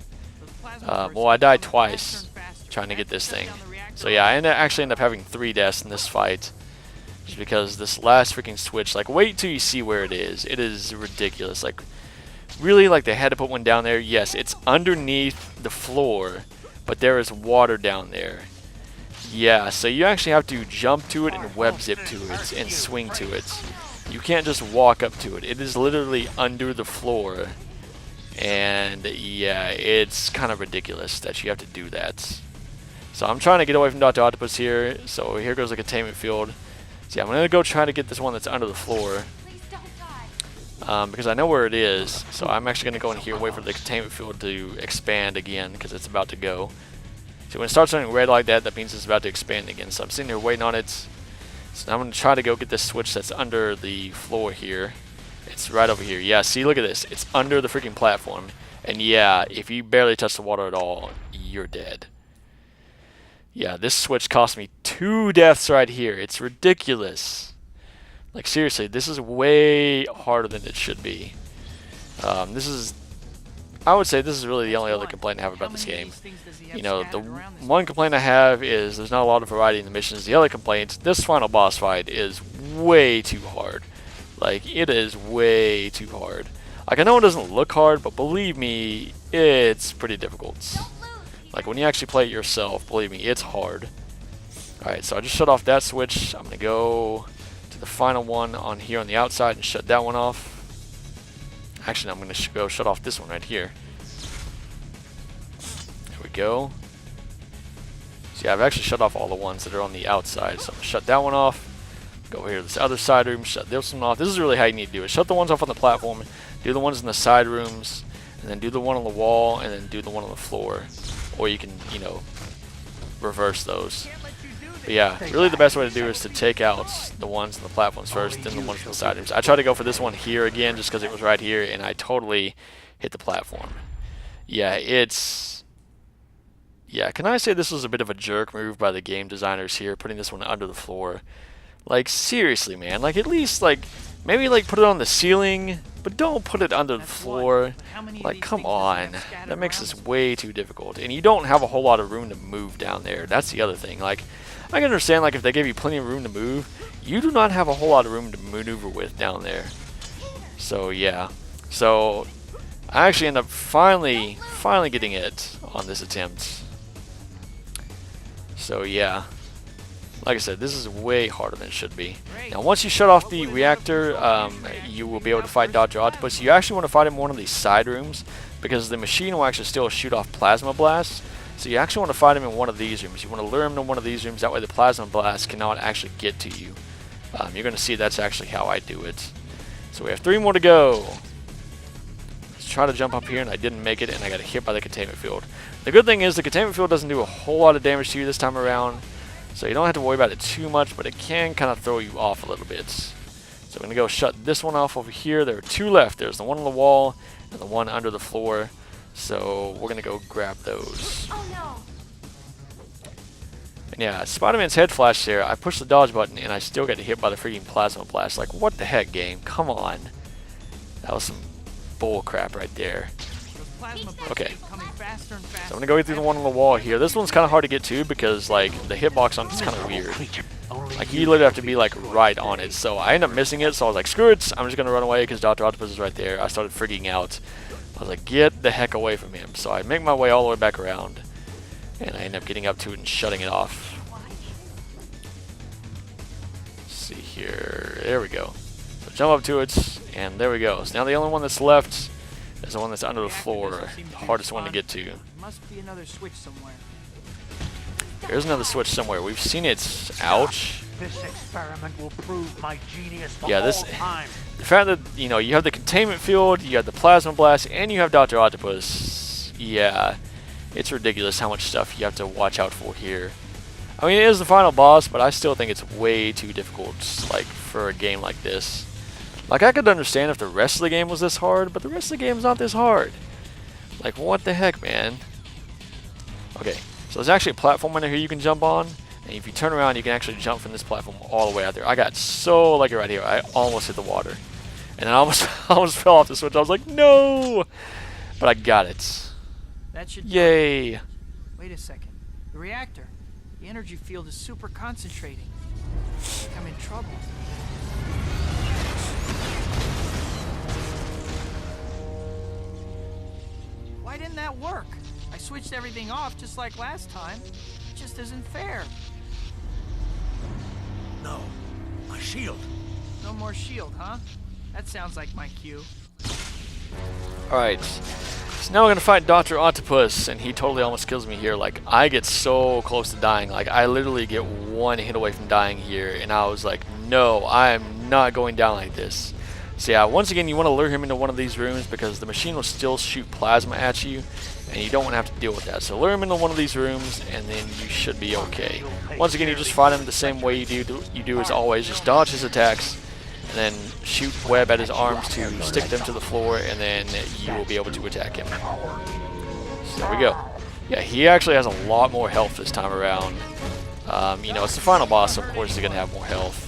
Well, I died twice trying to get this thing. So yeah, I actually ended up having 3 deaths in this fight. Just because this last freaking switch, like, wait till you see where it is. It is ridiculous. Like, really, like, they had to put one down there. Yes, it's underneath the floor, but there is water down there. Yeah, so you actually have to jump to it and web zip to it and swing to it. You can't just walk up to it. It is literally under the floor. And yeah, it's kind of ridiculous that you have to do that. So I'm trying to get away from Dr. Octopus here. So here goes the containment field. So yeah, I'm going to go try to get this one that's under the floor. Because I know where it is. So I'm actually going to go in here and wait for the containment field to expand again because it's about to go. So when it starts turning red like that, that means it's about to expand again. So I'm sitting here waiting on it. So now I'm going to try to go get this switch that's under the floor here. It's right over here. Yeah, see, look at this. It's under the freaking platform. And yeah, if you barely touch the water at all, you're dead. Yeah, this switch cost me 2 deaths right here. It's ridiculous. Like, seriously, this is way harder than it should be. I would say this is really the only other complaint I have about this game. You know, the one complaint I have is there's not a lot of variety in the missions. The other complaint, this final boss fight is way too hard. Like, it is way too hard. Like, I know it doesn't look hard, but believe me, it's pretty difficult. Like, when you actually play it yourself, believe me, it's hard. Alright, so I just shut off that switch. I'm going to go to the final one on here on the outside and shut that one off. Actually, I'm going to go shut off this one right here. There we go. So yeah, I've actually shut off all the ones that are on the outside. So I'm going to shut that one off. Go over here to this other side room, shut this one off. This is really how you need to do it. Shut the ones off on the platform, do the ones in the side rooms, and then do the one on the wall, and then do the one on the floor. Or you can, you know, reverse those. But yeah, really the best way to do is to take out the ones on the platforms first, then the ones on the side rooms. I tried to go for this one here again just because it was right here, and I totally hit the platform. Yeah, it's... Yeah, can I say this was a bit of a jerk move by the game designers here, putting this one under the floor? Like, seriously, man. Like, at least, like, maybe, like, put it on the ceiling, but don't put it under the floor. Like, come on. That makes this way too difficult. And you don't have a whole lot of room to move down there. That's the other thing. Like, I can understand, like, if they gave you plenty of room to move, you do not have a whole lot of room to maneuver with down there. So, yeah. So, I actually end up finally getting it on this attempt. So, yeah. Like I said, this is way harder than it should be. Now, once you shut off the reactor, you will be able to fight Dr. Octopus. You actually want to fight him in one of these side rooms, because the machine will actually still shoot off plasma blasts. So you actually want to fight him in one of these rooms. You want to lure him in one of these rooms, that way the plasma blast cannot actually get to you. You're going to see that's actually how I do it. So we have 3 more to go. Let's try to jump up here, and I didn't make it, and I got hit by the containment field. The good thing is the containment field doesn't do a whole lot of damage to you this time around. So you don't have to worry about it too much, but it can kind of throw you off a little bit. So I'm going to go shut this one off over here. There are 2 left. There's the one on the wall and the one under the floor. So we're going to go grab those. Oh no. And yeah, Spider-Man's head flashed there. I pushed the dodge button and I still got hit by the freaking plasma blast. Like, what the heck, game? Come on. That was some bull crap right there. Okay. So I'm going to go get through the one on the wall here. This one's kind of hard to get to because, like, the hitbox on it's kind of weird. Like, you literally have to be, like, right on it. So I ended up missing it, so I was like, screw it. I'm just going to run away because Dr. Octopus is right there. I started freaking out. I was like, get the heck away from him. So I make my way all the way back around. And I end up getting up to it and shutting it off. Let's see here. There we go. So jump up to it, and there we go. So now the only one that's left is the one that's under the floor, the hardest one to get to. Must be another switch somewhere. There's another switch somewhere. We've seen it. Ouch. This experiment will prove my genius for Yeah, all this. time. The fact that, you know, you have the containment field, you have the plasma blast, and you have Dr. Octopus. Yeah, it's ridiculous how much stuff you have to watch out for here. I mean, it is the final boss, but I still think it's way too difficult, like, for a game like this. Like, I could understand if the rest of the game was this hard, but the rest of the game is not this hard. Like, what the heck, man? Okay, so there's actually a platform under here you can jump on, and if you turn around, you can actually jump from this platform all the way out there. I got so lucky right here. I almost hit the water. And then I almost, I almost fell off the switch. I was like, no! But I got it. That should. Yay! Wait a second. The reactor. The energy field is super concentrating. Like I'm in trouble. Why didn't that work? I switched everything off just like last time. It just isn't fair. No. My shield. No more shield, huh? That sounds like my cue. Alright. So now we're gonna fight Dr. Octopus, and he totally almost kills me here. Like, I get so close to dying. Like, I literally get one hit away from dying here, and I was like, no, I am not going down like this. So yeah, once again, you want to lure him into one of these rooms because the machine will still shoot plasma at you, and you don't want to have to deal with that. So lure him into one of these rooms, and then you should be okay. Once again, you just fight him the same way you do as always. Just dodge his attacks, and then shoot web at his arms to stick them to the floor, and then you will be able to attack him. So there we go. Yeah, he actually has a lot more health this time around. You know, it's the final boss, so of course he's going to have more health.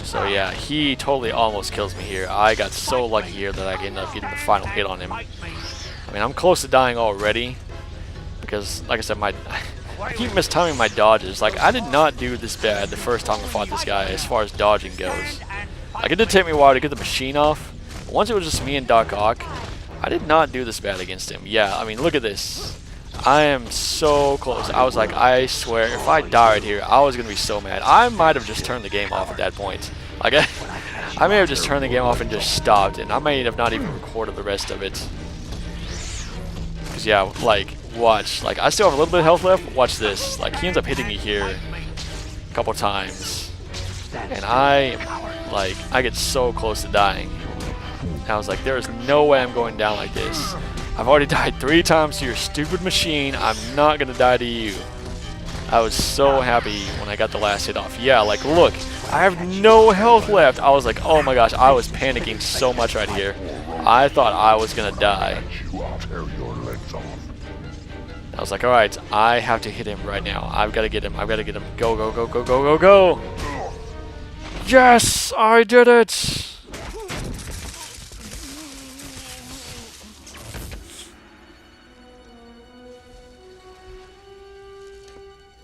So yeah, he totally almost kills me here. I got so lucky here that I ended up getting the final hit on him. I mean, I'm close to dying already because, like I said, I keep mistiming my dodges. Like, I did not do this bad the first time I fought this guy as far as dodging goes. Like, it did take me a while to get the machine off, but once it was just me and Doc Ock, I did not do this bad against him. Yeah, I mean, look at this. I am so close. I was like, I swear, if I died here, I was going to be so mad. I might have just turned the game off at that point. Like, I may have just turned the game off and just stopped, and I may have not even recorded the rest of it. Because, yeah, like, watch. Like, I still have a little bit of health left. Watch this. Like, he ends up hitting me here a couple times. And I get so close to dying. And I was like, there is no way I'm going down like this. I've already died 3 times to your stupid machine. I'm not going to die to you. I was so happy when I got the last hit off. Yeah, like, look. I have no health left. I was like, oh my gosh, I was panicking so much right here. I thought I was going to die. I was like, alright, I have to hit him right now. I've got to get him. I've got to get him. Go, go, go, go, go, go, go. Yes, I did it.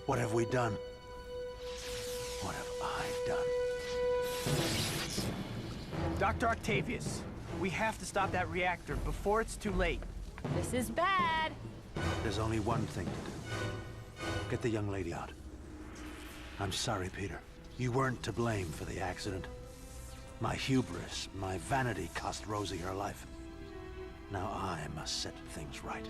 What have we done? What have I done? Dr. Octavius, we have to stop that reactor before it's too late. This is bad. There's only one thing to do. Get the young lady out. I'm sorry, Peter. You weren't to blame for the accident. My hubris, my vanity cost Rosie her life. Now I must set things right.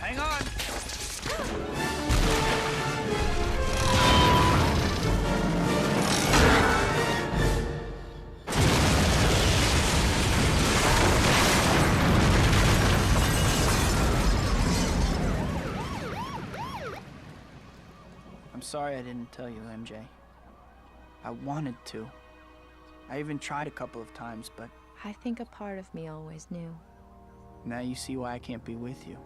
Hang on. I'm sorry I didn't tell you, MJ. I wanted to. I even tried a couple of times, but I think a part of me always knew. now you see why I can't be with you.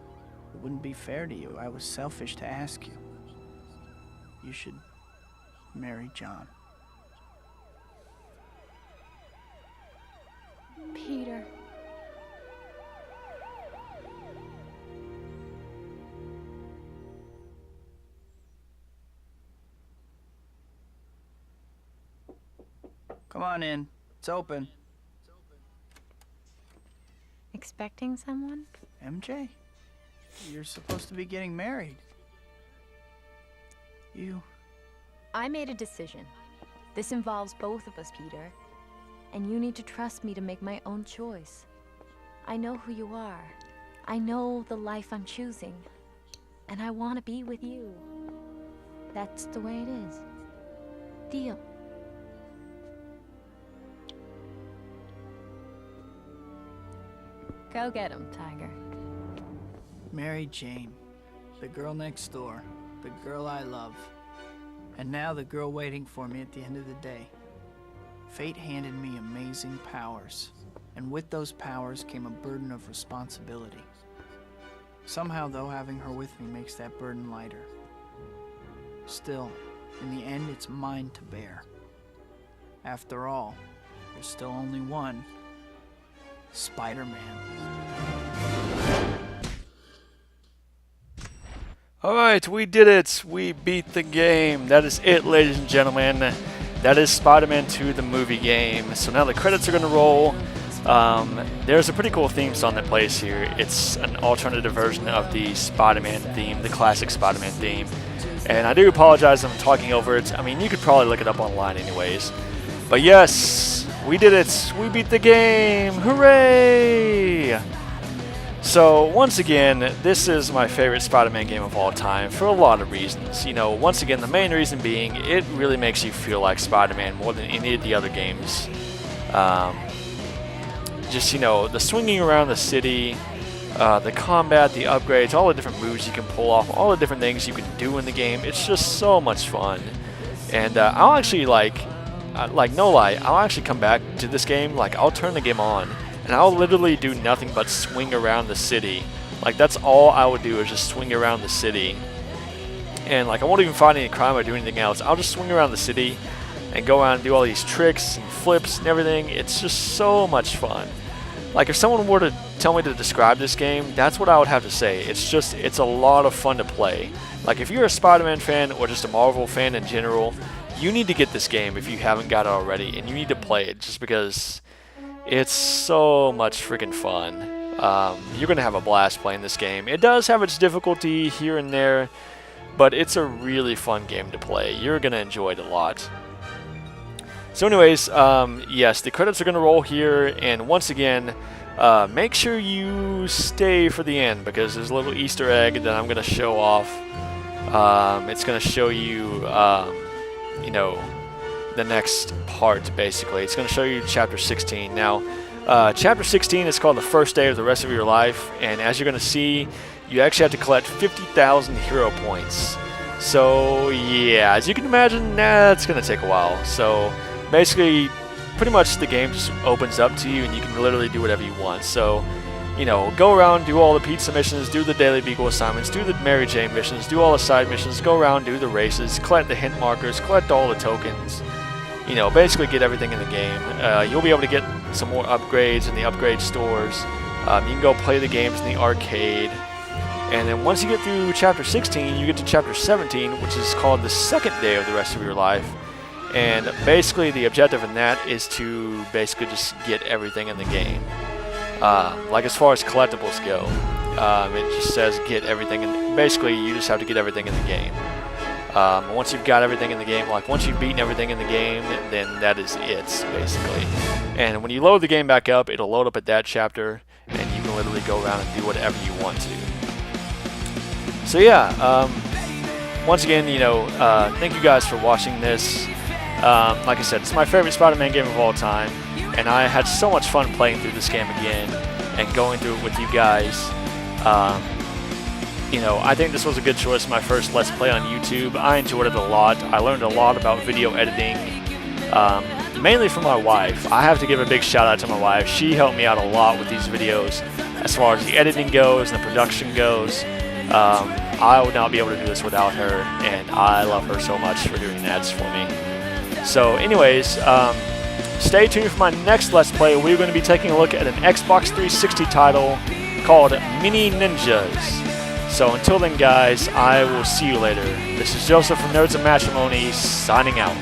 It wouldn't be fair to you. I was selfish to ask you. You should marry John. Peter. Come on in. It's open. Expecting someone? MJ, you're supposed to be getting married. I made a decision. This involves both of us, Peter. And you need to trust me to make my own choice. I know who you are. I know the life I'm choosing. And I want to be with you. That's the way it is. Deal. Go get him, Tiger. Mary Jane. the girl next door, the girl I love, and now the girl waiting for me at the end of the day. Fate handed me amazing powers, and with those powers came a burden of responsibility. Somehow, though, having her with me makes that burden lighter. Still, in the end, it's mine to bear. After all, there's still only one, Spider-Man. Alright, we did it. We beat the game. That is it, ladies and gentlemen. That is Spider-Man 2, the movie game. So now the credits are going to roll. There's a pretty cool theme song that plays here. It's an alternative version of the Spider-Man theme, the classic Spider-Man theme. And I do apologize if I'm talking over it. I mean, you could probably look it up online anyways. But yes, we did it. We beat the game. Hooray! So, once again, this is my favorite Spider-Man game of all time for a lot of reasons. You know, once again, the main reason being, it really makes you feel like Spider-Man more than any of the other games. Just, you know, the swinging around the city, the combat, the upgrades, all the different moves you can pull off, all the different things you can do in the game. It's just so much fun. And I'll actually, no lie, I'll actually come back to this game. Like, I'll turn the game on, and I'll literally do nothing but swing around the city. Like, that's all I would do is just swing around the city. And, like, I won't even find any crime or do anything else. I'll just swing around the city and go around and do all these tricks and flips and everything. It's just so much fun. Like, if someone were to tell me to describe this game, that's what I would have to say. It's a lot of fun to play. Like, if you're a Spider-Man fan or just a Marvel fan in general, you need to get this game if you haven't got it already, and you need to play it just because it's so much freaking fun. You're going to have a blast playing this game. It does have its difficulty here and there, but it's a really fun game to play. You're going to enjoy it a lot. So anyways, yes, the credits are going to roll here, and once again, make sure you stay for the end, because there's a little Easter egg that I'm going to show off. It's going to show you, you know, the next part, basically. It's going to show you Chapter 16. Now, Chapter 16 is called The First Day of the Rest of Your Life, and as you're going to see, you actually have to collect 50,000 hero points. So, yeah, as you can imagine, that's going to take a while. So, basically, pretty much the game just opens up to you, and you can literally do whatever you want. So, you know, go around, do all the pizza missions, do the Daily Beagle assignments, do the Mary Jane missions, do all the side missions, go around, do the races, collect the hint markers, collect all the tokens. You know, basically get everything in the game. You'll be able to get some more upgrades in the upgrade stores. You can go play the games in the arcade. And then once you get through Chapter 16, you get to Chapter 17, which is called The Second Day of the Rest of Your Life. And basically the objective in that is to basically just get everything in the game. Like as far as collectibles go, it just says get everything, and basically you just have to get everything in the game. Once you've got everything in the game, like once you've beaten everything in the game, then that is it, basically. And when you load the game back up, it'll load up at that chapter, and you can literally go around and do whatever you want to. So yeah, once again, you know, thank you guys for watching this. Like I said, it's my favorite Spider-Man game of all time, and I had so much fun playing through this game again and going through it with you guys. You know, I think this was a good choice, my first Let's Play on YouTube. I enjoyed it a lot. I learned a lot about video editing, mainly from my wife. I have to give a big shout out to my wife. She helped me out a lot with these videos as far as the editing goes and the production goes. I would not be able to do this without her, and I love her so much for doing ads for me. So anyways, stay tuned for my next Let's Play. We're going to be taking a look at an Xbox 360 title called Mini Ninjas. So until then, guys, I will see you later. This is Joseph from Nerds of Matrimony, signing out.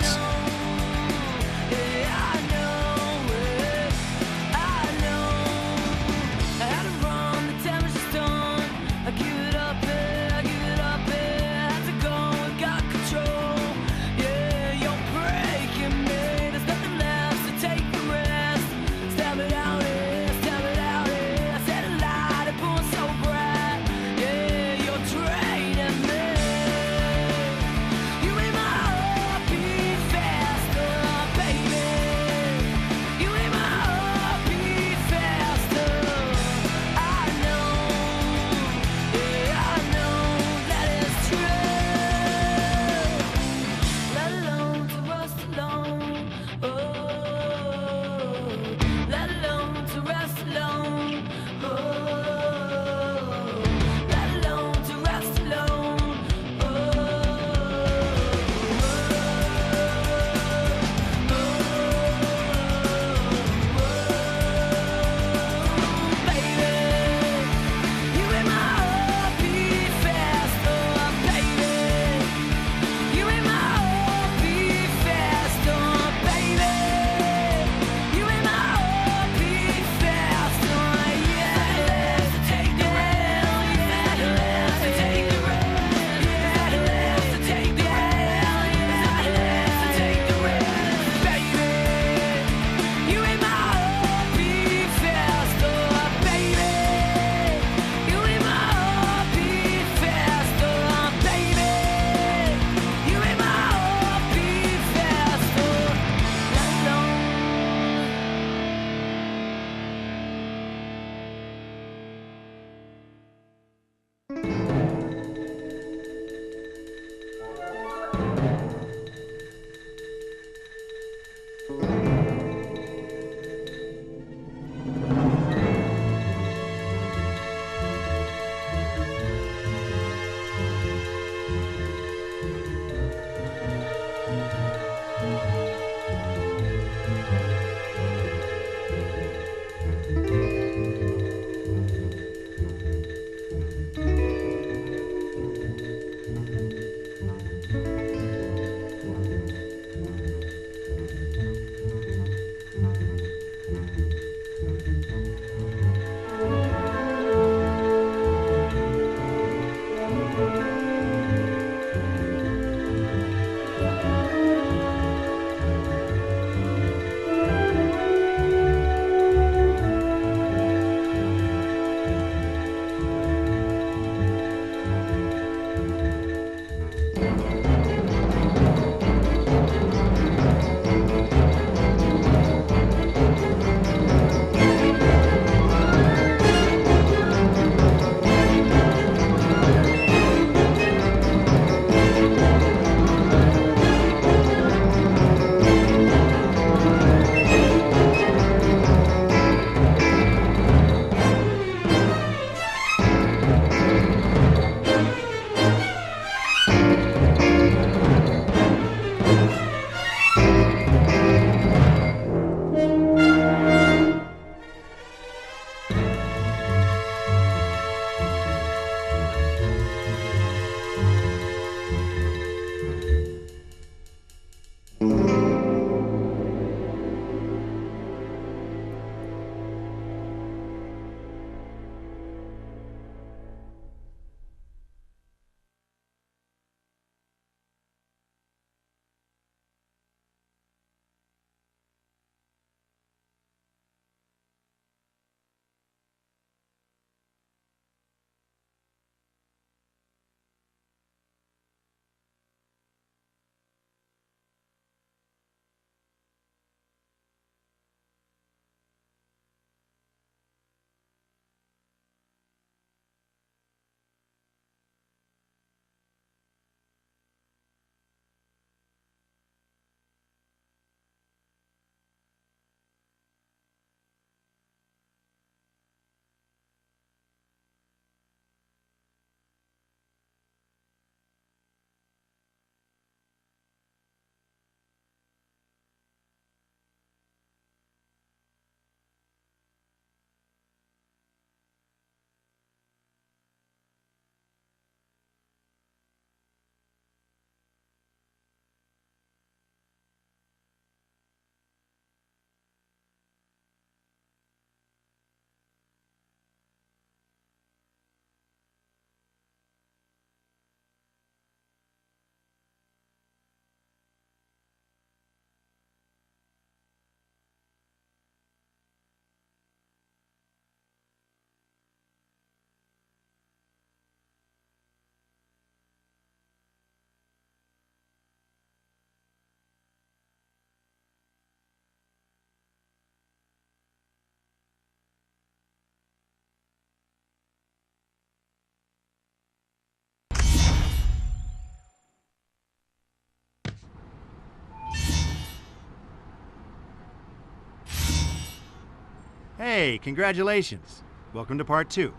Hey, congratulations. Welcome to part 2.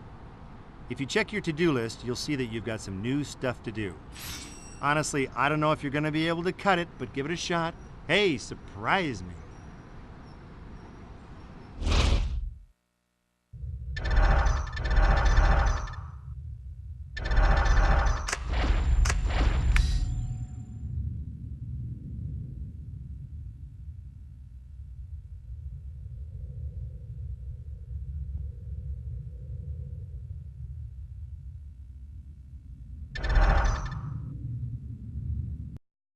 If you check your to-do list, you'll see that you've got some new stuff to do. Honestly, I don't know if you're gonna be able to cut it, but give it a shot. Hey, surprise me.